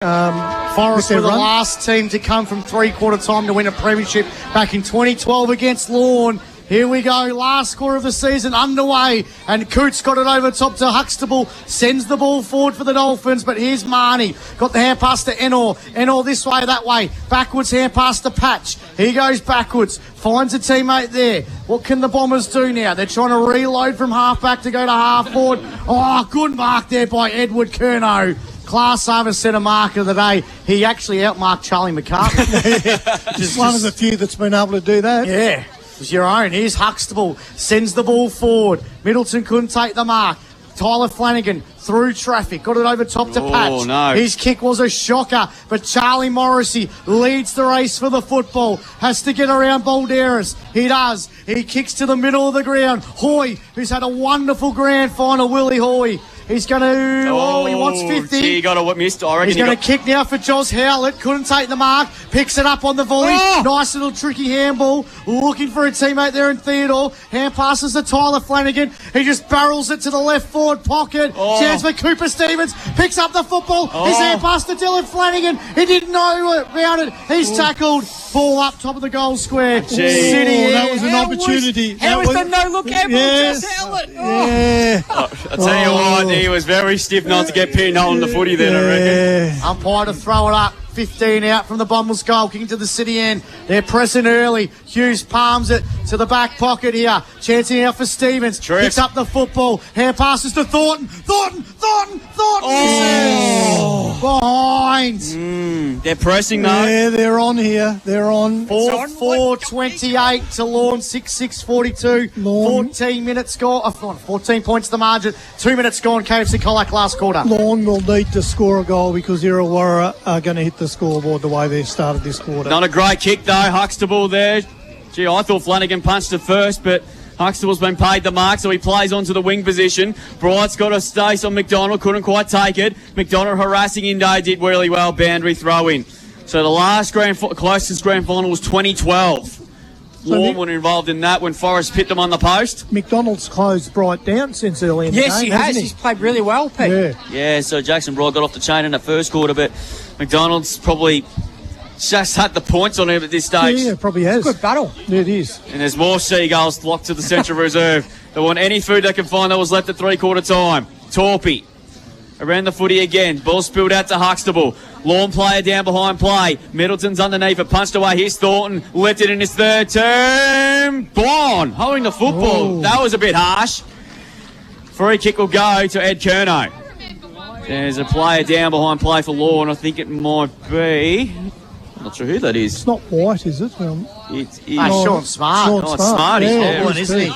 Forest were the last team to come from three-quarter time to win a premiership back in 2012 against Lorne. Here we go, last quarter of the season underway, and Coots got it over top to Huxtable, sends the ball forward for the Dolphins, but here's Marnie, got the hand pass to Enor this way, that way, backwards hand pass to Patch, he goes backwards, finds a teammate there. What can the Bombers do now? They're trying to reload from half-back to go to half-forward. Oh, good mark there by Edward Curnow. Class over centre mark of the day. He actually outmarked Charlie McCartan. Just one of the few that's been able to do that. Yeah, it was your own. Here's Huxtable, sends the ball forward. Middleton couldn't take the mark. Tyler Flanagan through traffic, got it over top to Patch. No. His kick was a shocker, but Charlie Morrissey leads the race for the football. Has to get around Balderas. He does. He kicks to the middle of the ground. Hoy, who's had a wonderful grand final, Willie Hoy. He's going to, he wants 50. He got a missed. I reckon He's going to kick now for Josh Howlett. Couldn't take the mark. Picks it up on the volley. Nice little tricky handball. Looking for a teammate there in Theodore. Hand passes to Tyler Flanagan. He just barrels it to the left forward pocket. Chance for Cooper Stevens. Picks up the football. His hand pass to Dylan Flanagan. He didn't know about it. He's tackled. Ball up top of the goal square. City. That was an opportunity. How was the no-look handball? Just Howlett. Yeah. I tell you what, he was very stiff not to get pinned on the footy then, I reckon. Umpire to throw it up. 15 out from the Bombers goal, kicking to the City end. They're pressing early. Hughes palms it to the back pocket here. Chancing out for Stevens. Picks up the football. Hand passes to Thornton. Thornton. Oh. Behind. Canes. They're pressing though. Yeah, they're on here. They're on. 4-4-28 to Lorne, 6-6-42. Lorne. 14 minutes gone. 14 points the margin. 2 minutes gone. KFC Colac last quarter. Lorne will need to score a goal because Irreawarr are going to hit the scoreboard the way they've started this quarter. Not a great kick though. Huxtable there. Gee, I thought Flanagan punched it first, but Huxtable's been paid the mark, so he plays onto the wing position. Bright's got a stace on McDonald, couldn't quite take it. McDonald harassing Indo, did really well, boundary throw in. So the last closest grand final was 2012. Lorne were involved in that when Forrest pit them on the post. McDonald's closed Bright down since early in the game. Yes, he has. He's played really well, Pete. Yeah. Yeah, so Jackson Bright got off the chain in the first quarter, but McDonald's probably just had the points on him at this stage. Yeah, probably has. Good battle. Yeah, it is. And there's more Seagulls flocked to the central reserve. They want any food they can find that was left at three-quarter time. Torpy around the footy again. Ball spilled out to Huxtable. Lorne player down behind play. Middleton's underneath it. Punched away. Here's Thornton. Lifted in his third term. Gone. Holding the football. Oh. That was a bit harsh. Free kick will go to Ed Curnow. There's a player down behind play for Lorne. I think it might be... I'm not sure who that is. It's not White, is it? It's Sean Smart. Sean Oh, it's Smart, he's there. Wobbling, isn't he?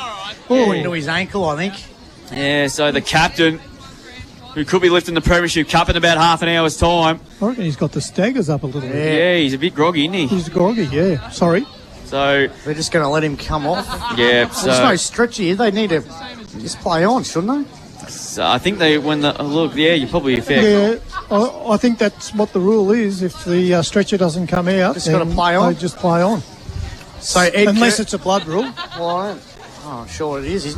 Oh. Into his ankle, I think. Yeah, so the captain, who could be lifting the Premiership Cup in about half an hour's time. I reckon he's got the staggers up a little bit. Yeah, he's a bit groggy, isn't he? He's groggy, yeah. Sorry. So, They're just going to let him come off. yeah, There's no stretch here. They need to just play on, shouldn't they? so I think they, you're probably fair. Yeah, I think that's what the rule is. If the stretcher doesn't come out, Just gotta play on. They just play on. So Ed Unless it's a blood rule. Well, I'm sure it is. There's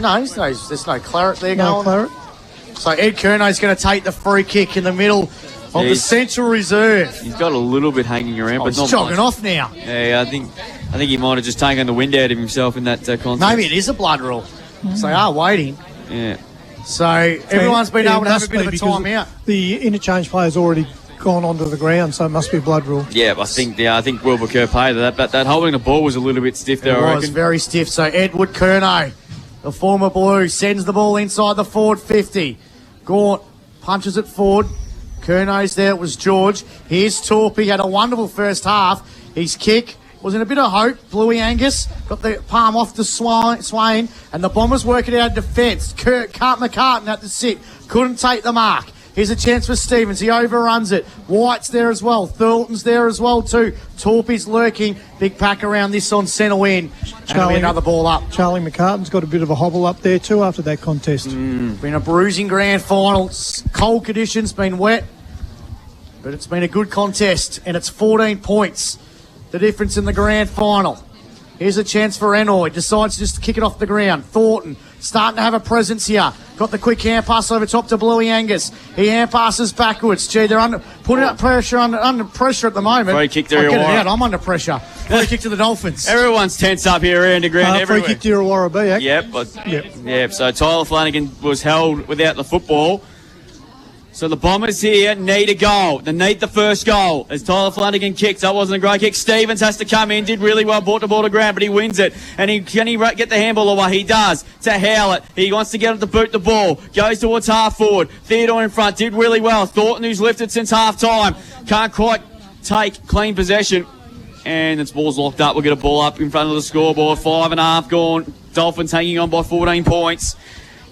no claret there No going. claret. So Ed Curnow's going to take the free kick in the middle of the He's- Central Reserve. He's got a little bit hanging around, but He's not jogging much. off now. Yeah, I think he might have just taken the wind out of himself in that contest. Maybe it is a blood rule. So they are waiting. Yeah. So everyone's been Yeah, able to have a must bit of be a because time out. The interchange player's already gone onto the ground, so it must be a blood rule. Yeah, I think Wilbur Kerr paid that, but that holding the ball was a little bit stiff there, I It was reckon. very stiff. So Edward Curnow, the former Blue, sends the ball inside the forward 50. Gaunt punches it forward. Curnow's there. It was George. Here's Torpy. Had a wonderful first half. His kick was in a bit of hope. Bluey Angus got the palm off to Swain, and the Bombers working out defence. McCartan had to sit. Couldn't take the mark. Here's a chance for Stevens. He overruns it. White's there as well. Thornton's there as well too. Torpy's lurking. Big pack around this on centre wing. And it'll be another ball up. Charlie McCartan's got a bit of a hobble up there too after that contest. Been a bruising grand final. Cold conditions, been wet. But it's been a good contest. And it's 14 points. The difference in the grand final. Here's a chance for Enoy. Decides just to kick it off the ground. Thornton starting to have a presence here. Got the quick hand pass over top to Bluey Angus. He hand passes backwards. Gee, they're putting up pressure under pressure at the moment. Free kick to Get it Irreawarr. out. I'm under pressure. Free kick to the Dolphins. Everyone's tense up here around the ground Free everywhere. kick to Irreawarr Beaac. Yep, so Tyler Flanagan was held without the football. So the Bombers here need a goal. They need the first goal. As Tyler Flanagan kicks, that wasn't a great kick. Stevens has to come in, did really well, brought the ball to ground, but he wins it. And can he get the handball away? He does. To Howlett. He wants to get him to boot the ball. Goes towards half forward. Theodore in front, did really well. Thornton, who's lifted since half time, can't quite take clean possession. And its ball's locked up. We'll get a ball up in front of the scoreboard. 5.5 gone. Dolphins hanging on by 14 points.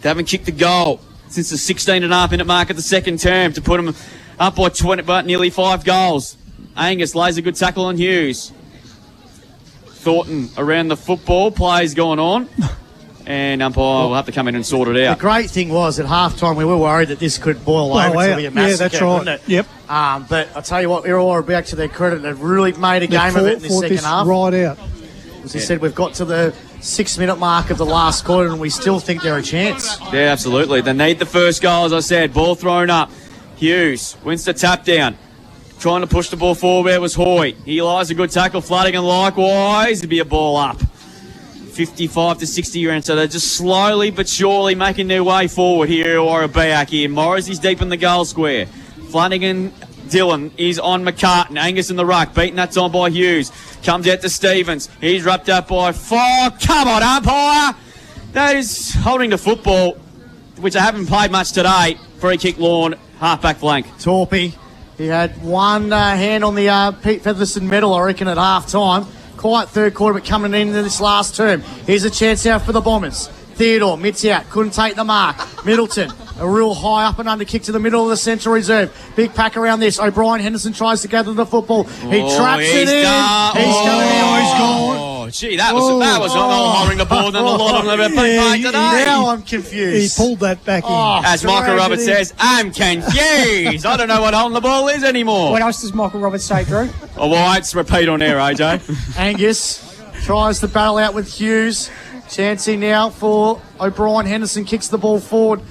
They haven't kicked the goal since the 16.5 minute mark of the second term to put them up by 20, but nearly 5 goals. Angus lays a good tackle on Hughes. Thornton around the football. Plays going on. And umpire will have to come in and sort it The out. great thing was, at half-time, we were worried that this could boil over to be a massacre, Yeah, that's right. couldn't it? Yep. But I'll tell you what, Irreawarr, back to their credit, they've really made a game of it in the Fought second this half. right out. As he said, we've got to the 6-minute mark of the last quarter and we still think they're a chance. Yeah, absolutely. They need the first goal, as I said. Ball thrown up. Hughes wins the tap down. Trying to push the ball forward. There was Hoy. He lies a good tackle. Flanagan likewise. It'd be a ball up. 55 to 60 round. So they're just slowly but surely making their way forward here. Or a Beaac here. Morrissey's deep in the goal square. Flanagan, Dylan is on McCartan. Angus in the ruck. Beaten that time by Hughes. Comes out to Stevens. He's wrapped up by 4. Come on, umpire. That is holding the football, which I haven't played much today. Free kick Lorne. Half back flank. Torpy He had one hand on the Pete Featherstone medal, I reckon, at half-time. Quiet third quarter, but coming into this last term. Here's a chance now for the Bombers. Theodore, mitts out, couldn't take the mark. Middleton, a real high up and under kick to the middle of the Central Reserve. Big pack around this. O'Brien Henderson tries to gather the football. He traps it in. He's going now, he's gone. Oh, gee, that was hovering the ball than a lot of them have been playing today. Now I'm confused. He pulled that back in. As Michael Roberts says, I'm confused. I don't know what holding the ball is anymore. What else does Michael Roberts say, Drew? Oh, well, it's repeat on air, AJ. Angus tries to battle out with Hughes. Chancey now for O'Brien. Henderson kicks the ball forward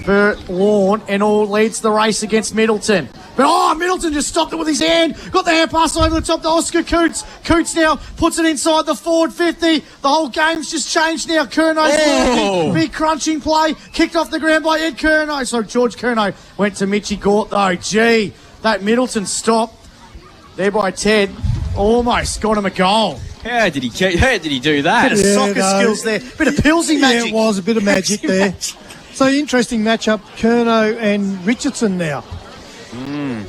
for Lorne and all leads the race against Middleton. But Middleton just stopped it with his hand. Got the hand pass over the top to Oscar Coots. Coots now puts it inside the forward 50. The whole game's just changed now. Curnow's big crunching play. Kicked off the ground by Ed Curnow. So George Curnow went to Mitchy Gort though. Gee, that Middleton stop there by Ted almost got him a goal. How did he do that? Bit of soccer skills there. Bit of Pilsy magic. Yeah, it was a bit of magic there. So interesting matchup, Curnow and Richardson now.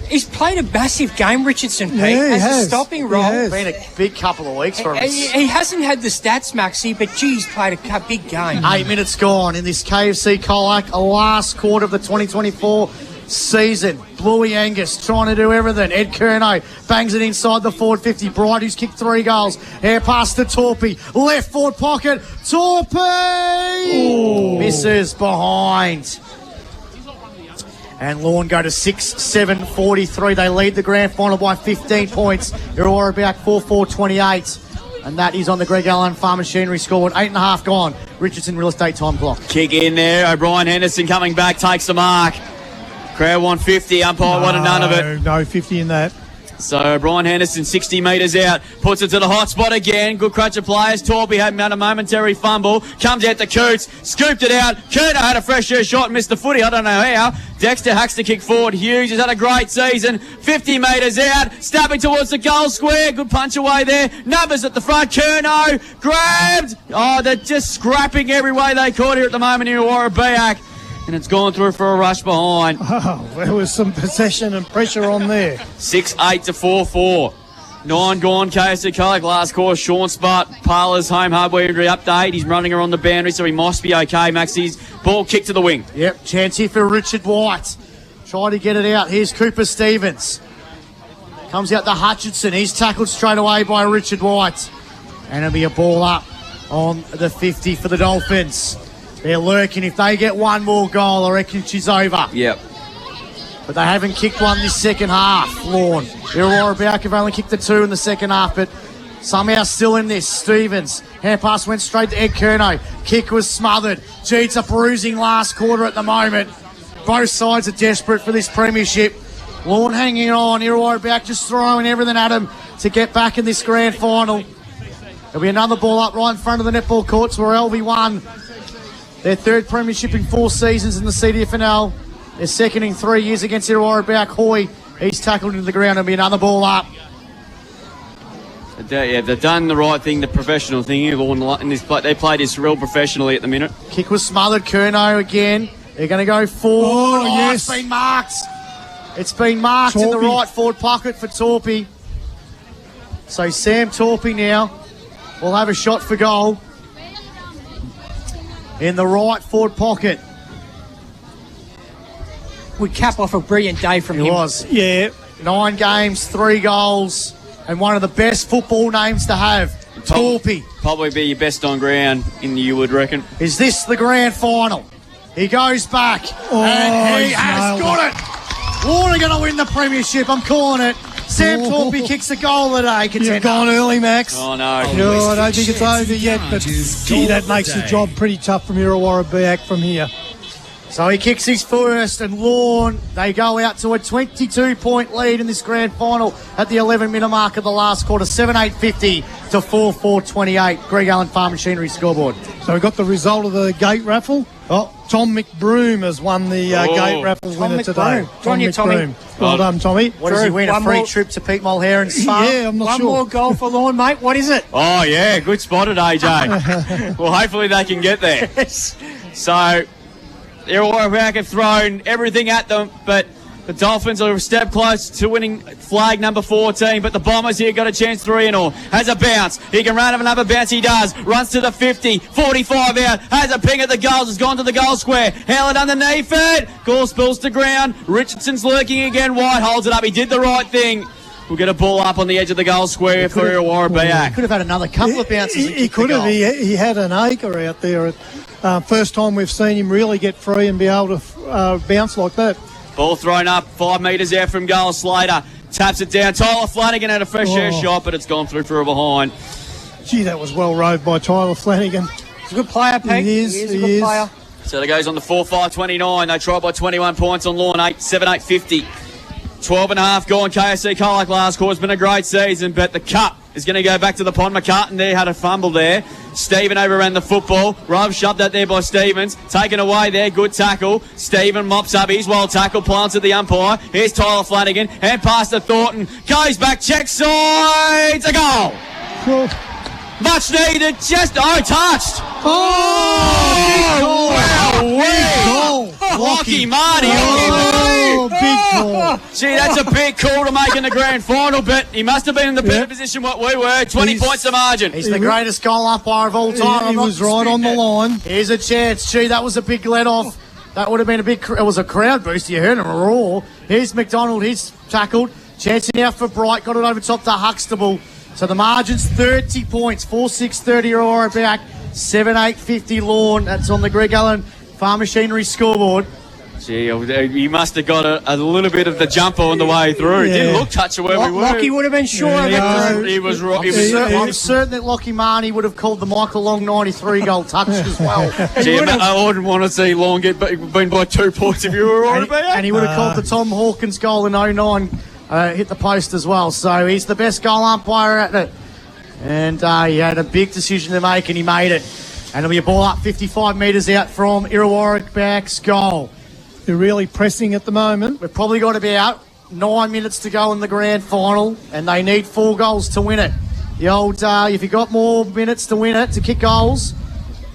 He's played a massive game, Richardson, Pete, Yeah, he as has. a stopping He role. has. Been a big couple of weeks for him. He hasn't had the stats, Maxie, but geez, played a big game. 8 minutes gone in this KFC Colac, a last quarter of the 2024 season. Bluey Angus trying to do everything. Ed Curnow bangs it inside the forward 50. Bright, who's kicked 3 goals. Air pass to Torpy. Left forward pocket. Torpy! Misses behind. And Lorne go to 6-7-43. They lead the grand final by 15 points. Irreawarr Beaac 4-4-28. And that is on the Greg Allen Farm Machinery scoreboard. 8.5 gone. Richardson Real Estate time clock. Kick in there. O'Brien Henderson coming back, takes the mark. Crowd 150. Umpire wanted none of it. No 50 in that. So Brian Henderson 60 metres out, puts it to the hot spot again. Good crunch of players. Torpy had a momentary fumble. Comes out to Coots, scooped it out. Curnow had a fresh air shot and missed the footy. I don't know how. Dexter hacks to kick forward. Hughes has had a great season. 50 metres out, stabbing towards the goal square. Good punch away there. Numbers at the front. Curnow grabbed. Oh, they're just scrapping every way they caught here at the moment in Irreawarr Beaac. And it's gone through for a rush behind. Oh, there was some possession and pressure on there. 6-8 to 4-4. 9 gone, KFC Colac. Last course, Sean Spart. Parler's home hardware injury update. He's running her on the boundary, so he must be okay. Maxie's ball kick to the wing. Yep, chance here for Richard White. Try to get it out. Here's Cooper Stevens. Comes out to Hutchinson. He's tackled straight away by Richard White. And it'll be a ball up on the 50 for the Dolphins. They're lurking. If they get one more goal, I reckon she's over. Yep. But they haven't kicked one this second half, Lorne. Irreawarr Beaac have only kicked the 2 in the second half, but somehow still in this. Stevens. Hand pass went straight to Ed Curnow. Kick was smothered. Gee, it's a bruising last quarter at the moment. Both sides are desperate for this premiership. Lorne hanging on. Irreawarr Beaac just throwing everything at him to get back in this grand final. There'll be another ball up right in front of the netball courts where LV won their 3rd premiership in 4 seasons in the CDFNL. Their 2nd in 3 years against Irreawarr Beaac. Hoy, he's tackled into the ground. There'll be another ball up. Yeah, they've done the right thing, the professional thing. They play this real professionally at the minute. Kick was smothered. Curnow again. They're going to go forward. Yes. It's been marked. It's been marked in the Torpy. right forward pocket for Torpy. So Sam Torpy now will have a shot for goal in the right forward pocket. Would cap off a brilliant day from He him. was. Yeah. 9 games, 3 goals, and one of the best football names to have. Torpy. Probably be your best on ground you would reckon. Is this the grand final? He goes back, and he he's has nailed got it. Lorne are going to win the premiership. I'm calling it. Sam Torpy kicks the goal of the day. You've Contender. gone early, Max. Oh, no. No, I don't think it's over yet, but gee, that makes the job pretty tough from Irreawarr Beaac from here. So he kicks his first, and Lorne, they go out to a 22-point lead in this grand final at the 11-minute mark of the last quarter. 7-8-50 to 4-4-28. Greg Allen Farm Machinery scoreboard. So we got the result of the gate raffle. Oh, Tom McBroom has won the gate raffle winner today. McBroom. Good on you, Tommy. Well done, Tommy. what does he win? A One free more- trip to Pete Mulheron's farm? Yeah, I'm not One sure. more goal for Lorne, mate. What is it? Oh, yeah, good spotted, AJ. Well, hopefully they can get there. So, Irreawarr Beaac have thrown everything at them, but The Dolphins are a step close to winning flag number 14, but the Bombers here got a chance 3-0. Has a bounce. He can run another bounce. He does. Runs to the 50, 45 out. Has a ping at the goals. Has gone to the goal square. Held it underneath it. Gore spills to ground. Richardson's lurking again. White holds it up. He did the right thing. We'll get a ball up on the edge of the goal square for Irreawarr Beaac. Could have had another couple of bounces. He could have. He had an acre out there. First time we've seen him really get free and be able to bounce like that. Ball thrown up 5 metres out from goal. Slater taps it down. Tyler Flanagan had a fresh air shot, but it's gone through for a behind. Gee, that was well rode by Tyler Flanagan. He's a good player, Pete. He is a good player. So that goes on the 4-5-29. They try by 21 points on Lorne, 7-8-50. 12.5 gone. KFC Colac last quarter. It's been a great season, but the cup is going to go back to the pond. McCartan there had a fumble there. Stephen overran the football. Rob shoved that there by Stevens. Taken away there. Good tackle. Stephen mops up. He's well tackled. Plants at the umpire. Here's Tyler Flanagan. Hand pass to Thornton. Goes back. Check sides. A goal. Much needed. Just touched. Big goal. Lucky Marty. Big goal. Gee, that's a big call to make in the grand final, but he must have been in the better position what we were. 20 points to margin. He's the greatest goal umpire of all time. He was right on the line. Here's a chance. Gee, that was a big let-off. That would have been it was a crowd boost. You heard him roar. Here's McDonald. He's tackled. Chance now for Bright. Got it over top to Huxtable. So the margin's 30 points. 4-6-30 Irreawarr back. 7-8-50 Lorne. That's on the Greg Allen Farm Machinery scoreboard. Gee, he must have got a little bit of the jumper on the way through. It didn't look touch of where we were. Lockie would have been sure of it. He was right. I'm certain that Lockie Marnie would have called the Michael Long 93 goal touch as well. Gee, I wouldn't want to see Long get been by 2 points if you were right about it. And he would have called the Tom Hawkins goal in 09 hit the post as well. So he's the best goal umpire at it. And he had a big decision to make and he made it. And it'll be a ball up 55 metres out from Irreawarr Beaac's goal. They're really pressing at the moment. We've probably got about 9 minutes to go in the grand final, and they need 4 goals to win it. The old, if you got more minutes to win it, to kick goals,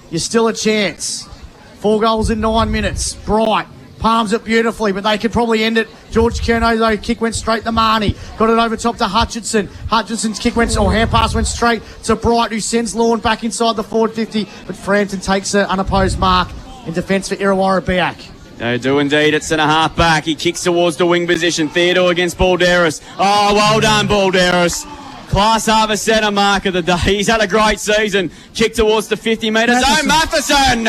you're still a chance. 4 goals in 9 minutes. Bright palms it beautifully, but they could probably end it. George Kerno, though, kick went straight to Marnie. Got it over top to Hutchinson. Hutchinson's kick went, hand pass went straight to Bright, who sends Lorne back inside the forward 50, but Frampton takes an unopposed mark in defence for Irreawarr Beaac. They do indeed at centre-half back. He kicks towards the wing position. Theodore against Balderas. Oh, well done, Balderas. Class harvest centre mark of the day. He's had a great season. Kick towards the 50 metre zone. Matheson!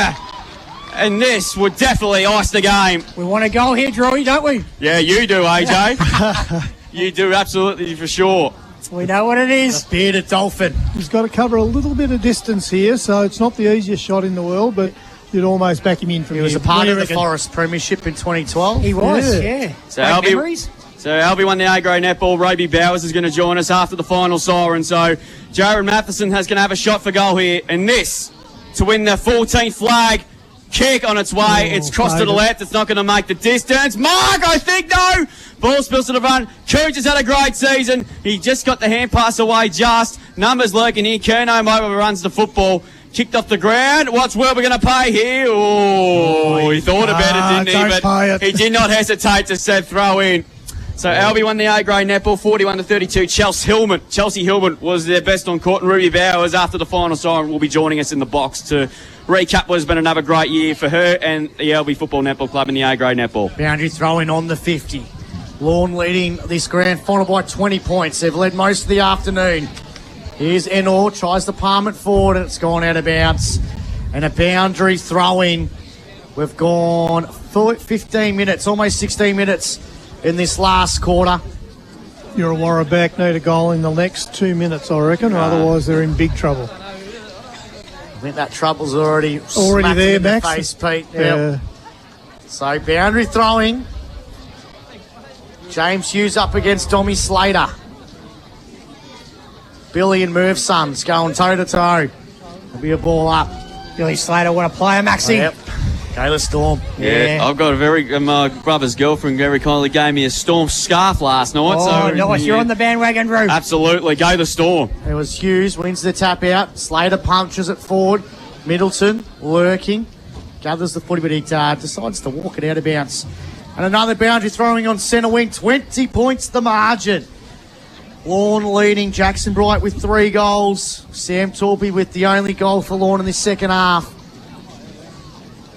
And this would definitely ice the game. We want a goal here, Drewy, don't we? Yeah, you do, AJ. You do, absolutely, for sure. We know what it is. The bearded Dolphin. He's got to cover a little bit of distance here, so it's not the easiest shot in the world, but you'd almost back him in from here. He was a part of the Forest Premiership in 2012. He was, yeah. So Albie won the A-grade netball. Roby Bowers is going to join us after the final siren. So Jared Matheson is going to have a shot for goal here. And this, to win the 14th flag, kick on its way. It's crossed to the left. It's not going to make the distance. Mark, I think, no. Ball spills to the front. Cooch has had a great season. He just got the hand pass away just. Numbers lurking here. Kerno overruns the football. Kicked off the ground. What's where we're going to pay here? Oh, he thought about it, didn't he? But he did not hesitate to set throw in. So Albie won the A-grade netball, 41-32. Chelsea Hillman was their best on court, and Ruby Bowers, after the final siren, will be joining us in the box to recap what has been another great year for her and the Albie Football Netball Club in the A-grade netball. Boundary throwing on the 50. Lorne leading this grand final by 20 points. They've led most of the afternoon. Here's Enor, tries to palm it forward, and it's gone out of bounds. And a boundary throw-in. We've gone 15 minutes, almost 16 minutes in this last quarter. Irreawarr back need a goal in the next 2 minutes, I reckon, or otherwise they're in big trouble. I think that trouble's already there, in Max. The face, Pete. Yeah. Yep. So boundary throwing. James Hughes up against Dommy Slater. Billy and Merv Sons going toe-to-toe. There'll be a ball up. Billy Slater, what a player, Maxie. Yep. Kayla Storm. Yeah, I've got my brother's girlfriend very kindly gave me a Storm scarf last night. Oh, so nice. You're on the bandwagon, Roo. Absolutely. Go the Storm. It was Hughes, wins the tap out. Slater punches it forward. Middleton lurking. Gathers the footy, but he decides to walk it out of bounds. And another boundary throwing on centre wing. 20 points the margin. Lorne leading Jackson Bright with 3 goals. Sam Torpey with the only goal for Lorne in the second half.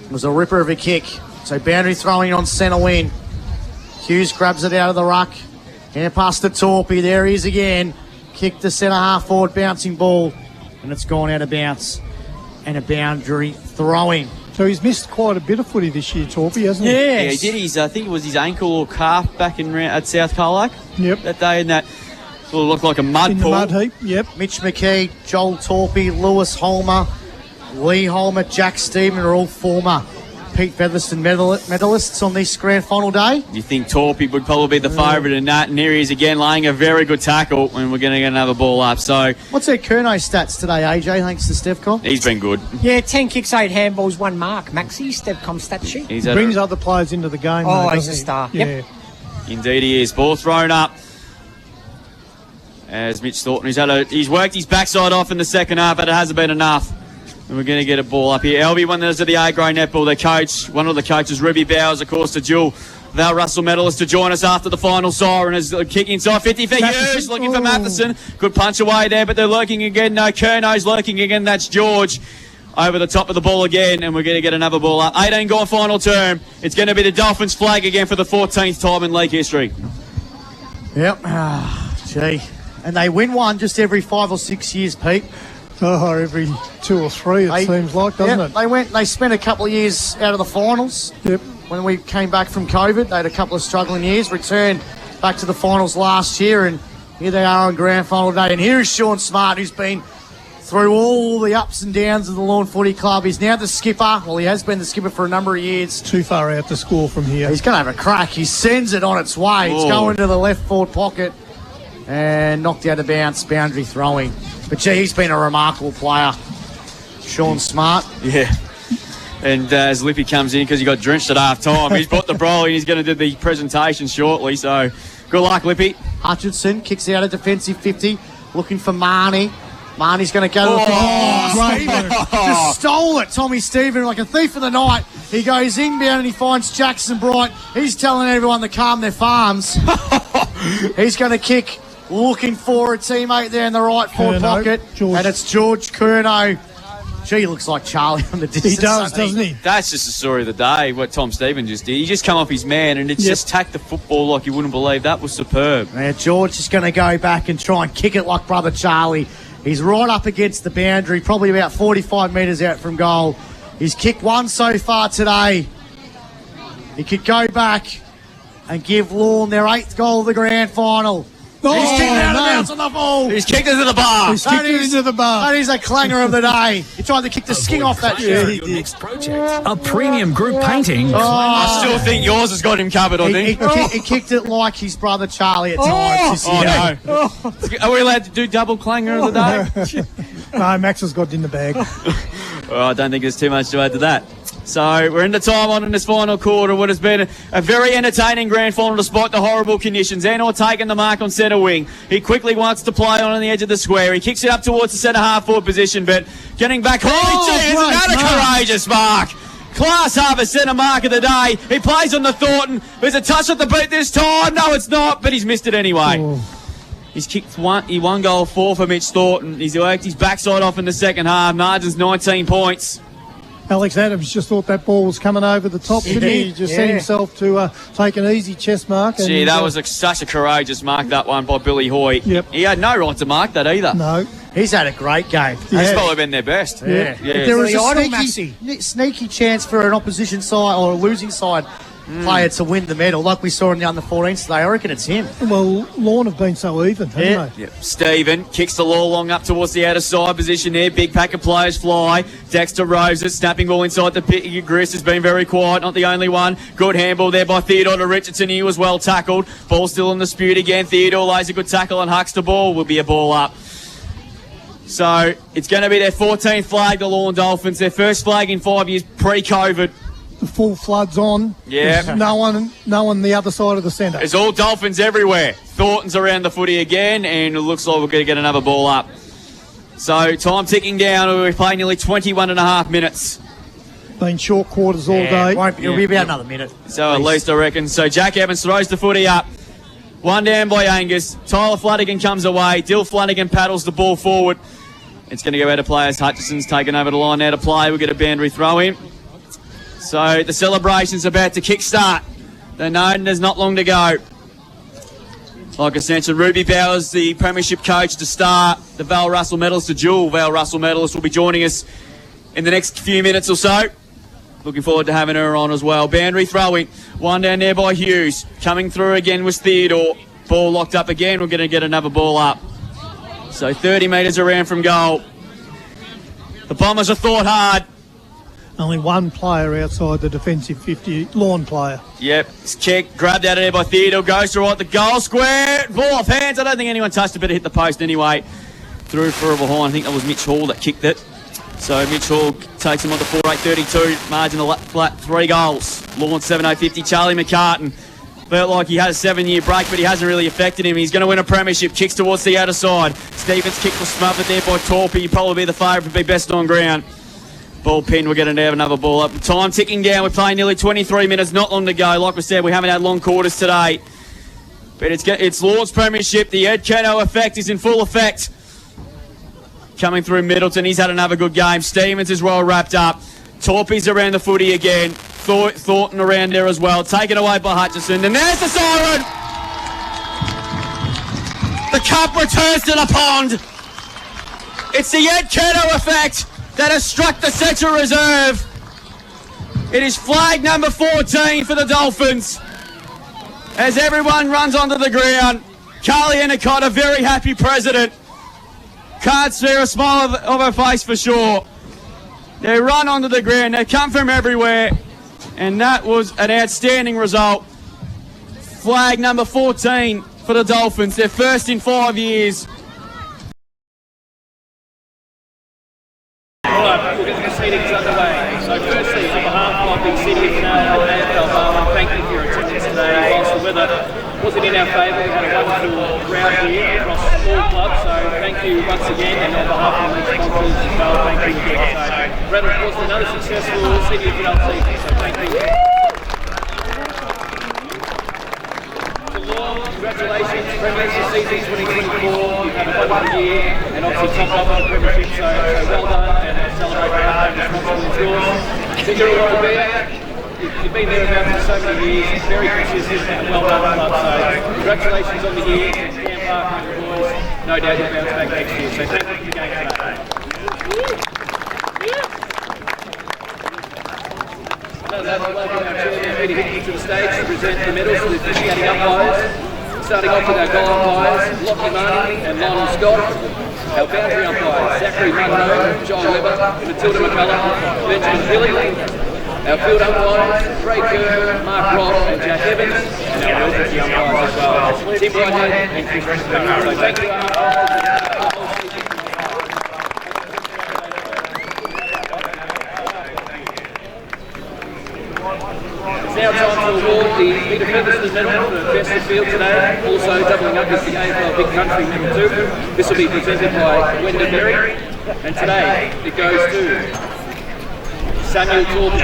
It was a ripper of a kick. So boundary throwing on centre wing. Hughes grabs it out of the ruck. Hand pass to Torpey. There he is again. Kick to centre half forward, bouncing ball. And it's gone out of bounds. And a boundary throwing. So he's missed quite a bit of footy this year, Torpey, hasn't he? Yeah, he did his, I think it was his ankle or calf back at South Colac. Yep. That day in that sort of looked like a mud In pool. the mud heap, yep. Mitch McKee, Joel Torpey, Lewis Holmer, Lee Holmer, Jack Stephen are all former Pete Featherston medalists on this grand final day. You think Torpey would probably be the favourite in that, and here he is again laying a very good tackle, and we're going to get another ball up. So What's their Curnow stats today, AJ, thanks to Stevcom? he's been good. Yeah, 10 kicks, 8 handballs, 1 mark. Maxi, Stevcom stat sheet. He's had Brings other players into the game. Oh, though, he's doesn't a he? star. Yeah. Yep. Indeed he is. Ball thrown up. As Mitch Thornton, he's worked his backside off in the second half, but it hasn't been enough. And we're going to get a ball up here. LB won those of the A-grade netball. The coach, one of the coaches, Ruby Bowers, of course, the dual Val Russell medalist, to join us after the final siren. Is kick inside 50 for Hughes, looking for Matheson. Good punch away there, but they're lurking again. No, Kernow's lurking again. That's George over the top of the ball again, and we're going to get another ball up. 18 gone final term. It's going to be the Dolphins flag again for the 14th time in league history. Yep. Gee. And they win one just every 5 or 6 years, Pete. Oh, every 2 or 3 it seems like, doesn't it? They spent a couple of years out of the finals. Yep. When we came back from COVID, they had a couple of struggling years, returned back to the finals last year, and here they are on grand final day. And here is Sean Smart, who's been through all the ups and downs of the Lorne Footy Club. He's now the skipper. Well, he has been the skipper for a number of years. Too far out to score from here. He's going to have a crack. He sends it on its way. It's going to the left forward pocket and knocked out of bounce, boundary throwing. But, gee, he's been a remarkable player, Sean Smart. Yeah. And as Lippy comes in, because he got drenched at half time, he's brought the brawl and he's going to do the presentation shortly. So good luck, Lippy. Hutchinson kicks out a defensive 50, looking for Marnie. Marnie's going to go to the Stephen. just stole it. Tommy Stephen, like a thief of the night. He goes inbound and he finds Jackson Bright. He's telling everyone to calm their farms. He's going to kick, looking for a teammate there in the right forward pocket. And it's George Curnow. Gee, he looks like Charlie on the distance. He does, doesn't he? That's just the story of the day, what Tom Stevens just did. He just come off his man and it's just tacked the football like you wouldn't believe. That was superb. Now, George is going to go back and try and kick it like brother Charlie. He's right up against the boundary, probably about 45 metres out from goal. He's kicked one so far today. He could go back and give Lorne their 8th goal of the grand final. He's kicked out of bounds on the ball. He's kicked into the bar. He's kicked it into the bar. That is a clanger of the day. He tried to kick the skin off that shirt. Your next project, a premium group painting. I still think yours has got him covered, I think. He kicked it like his brother Charlie at times. No. Are we allowed to do double clanger of the day? No, Max has got it in the bag. I don't think there's too much to add to that. So we're into time on in this final quarter. What has been a very entertaining grand final despite the horrible conditions. Enor taking the mark on centre wing. He quickly wants to play on the edge of the square. He kicks it up towards the centre half forward position, but getting back. Another courageous mark. Class Harvest centre mark of the day. He plays on the Thornton. There's a touch at the boot this time. No, it's not, but he's missed it anyway. He's kicked one goal, 4 for Mitch Thornton. He's worked his backside off in the second half. Margin's 19 points. Alex Adams just thought that ball was coming over the top, didn't he? He just set himself to take an easy chest mark. Gee, that was such a courageous mark, that one by Billy Hoyt. Yep. He had no right to mark that either. No. He's had a great game. He's probably been their best. Yeah. There was a sneaky chance for an opposition side or a losing side player to win the medal, like we saw in the under-14s today. I reckon it's him. Well, Lorne have been so even, haven't they? Yep. Stephen kicks the ball along up towards the outer side position there. Big pack of players fly. Dexter Roses snapping ball inside the pit. Gris has been very quiet, not the only one. Good handball there by Theodore to Richardson. He was well tackled. Ball still in the dispute again. Theodore lays a good tackle and hucks the ball. Will be a ball up. So it's going to be their 14th flag, the Lorne Dolphins. Their first flag in 5 years pre-COVID. The full flood's on. Yeah. There's no one the other side of the centre. It's all Dolphins everywhere. Thornton's around the footy again, and it looks like we're going to get another ball up. So time ticking down. We've played nearly 21 and a half minutes. been short quarters all day. It'll be about another minute. So at least I reckon. So Jack Evans throws the footy up. One down by Angus. Tyler Flanagan comes away. Dill Flanagan paddles the ball forward. It's going to go out of play as Hutchison's taken over the line now to play. We'll get a boundary throw in. So the celebration's about to kickstart. They know there's not long to go. Like I mentioned, Ruby Bowers, the premiership coach to start. The Val Russell medalist, the dual Val Russell medalist, will be joining us in the next few minutes or so. Looking forward to having her on as well. Boundary throwing. One down there by Hughes. Coming through again was Theodore. Ball locked up again. We're going to get another ball up. So 30 metres around from goal. The Bombers are thought hard. Only one player outside the defensive 50, Lorne player. Yep, it's kick, grabbed out of there by Theodore, goes to right the goal square, ball off hands. I don't think anyone touched it, but it hit the post anyway. Through for a behind. I think that was Mitch Hall that kicked it. So Mitch Hall takes him on to 4-8-32, margin of flat 3 goals. Lorne 7-0-50, Charlie McCartan. Felt like he had a 7-year break, but he hasn't really affected him. He's going to win a premiership, kicks towards the outer side. Stevens' kick was smothered there by Torpy. He'd probably be the favourite to be best on ground. Ball pinned, we're going to have another ball up. Time ticking down, we're playing nearly 23 minutes, not long to go. Like we said, we haven't had long quarters today. But it's Lord's premiership, the Ed Keno effect is in full effect. Coming through Middleton, he's had another good game. Stevens is well wrapped up. Torpy's around the footy again. Thornton around there as well. Taken away by Hutchison, and there's the siren! The cup returns to the pond. It's the Ed Keno effect that has struck the Central Reserve. It is flag number 14 for the Dolphins. As everyone runs onto the ground, Carly Endicott, a very happy president. Can't spare a smile of her face for sure. They run onto the ground, they come from everywhere, and that was an outstanding result. Flag number 14 for the Dolphins, their first in 5 years. Alright, we'll get the proceedings underway. So firstly, on behalf of the CDFNL and AFL Bar, thank you for your attendance today. Whilst the weather wasn't in our favour, we had a wonderful crowd here across all clubs, so thank you once again, and on behalf of the sponsors as well, thank you again. So Brett, of course, another successful CDFNL season, so thank you. Congratulations, Premiership season 2024. You've had a wonderful year and obviously top up on the Premiership, so well done and celebrate your home responsible is yours. To Irreawarr Beaac, you've been there about for so many years, very consistent and well done club, so congratulations on the year. Cam Park and your boys, no doubt you'll bounce back next year, so thank you for the game today. I'd like our chairman Peter Hickey to the stage to present the medals to the officiating umpires. Starting off with our goal umpires, Lockie Marnie and Lionel Scott. Our boundary umpires, Zachary Munro, John Webber, Matilda McCullough, Benjamin Hilly. Our field umpires, Craig Kerr, Mark Robb and Jack Evans. And our emergency umpires as well, Tim Whitehead and Chris Christopher. So thank you, umpires. Now time to award the Peter Featherston Medal for Best of Field today, also doubling up as the AFL Big Country Medal 2. This will be presented by Wendell Berry, and today it goes to Samuel Torby.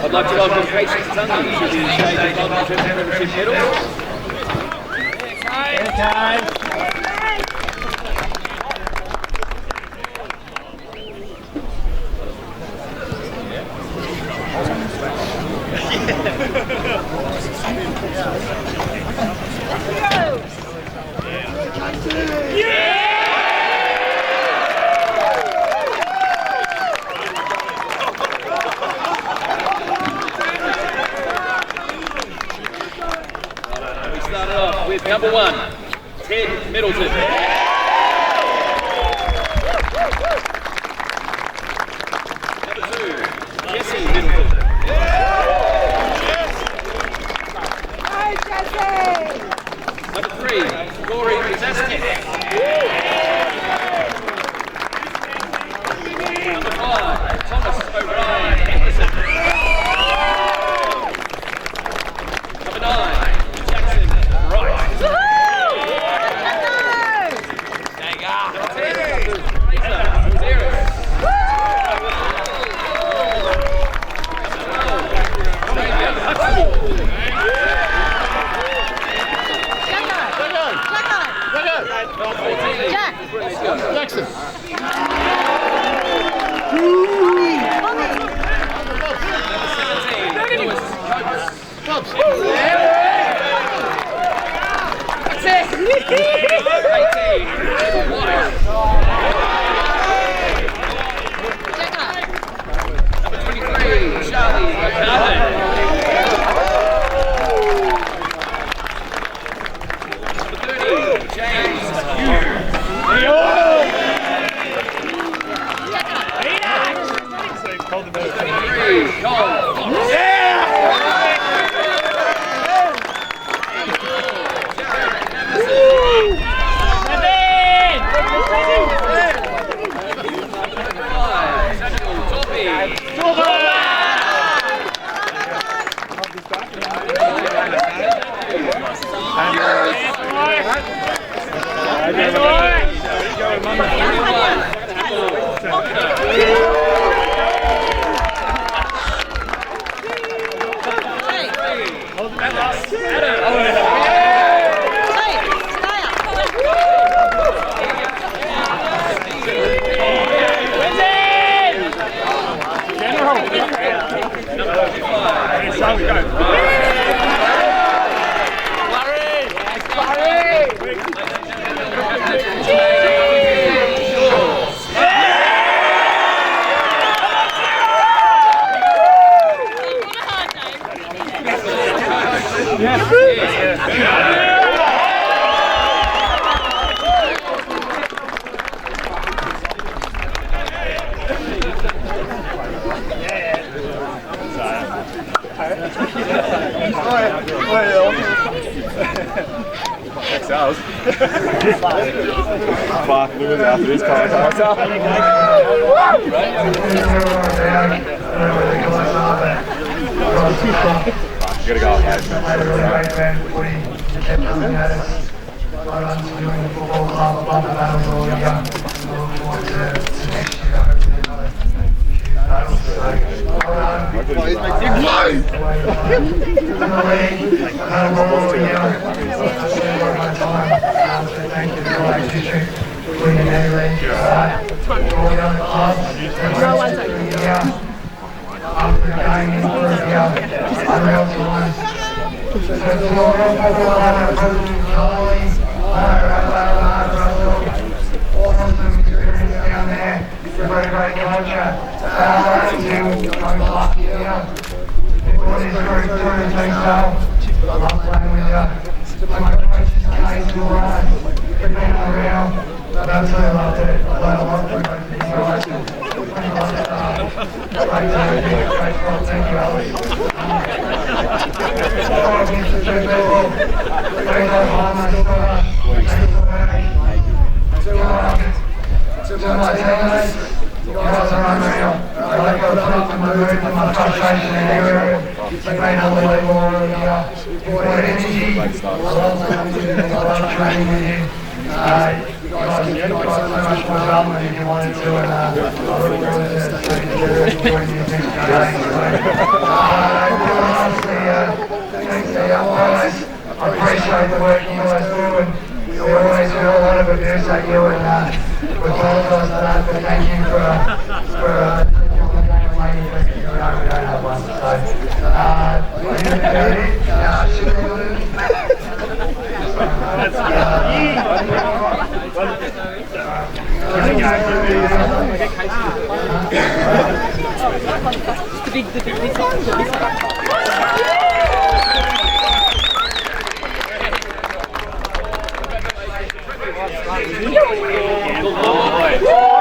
I'd like to welcome Patience Tunley to the stage of the Premiership medals. With number 1, Ted Middleton. Number 2, Jesse Middleton. Jackson. Fuck, look after this car. You gotta go I appreciate the work you guys do, and we always do a lot of abuse at you, and we apologise for that, but thank you for we don't have one, so Good boy.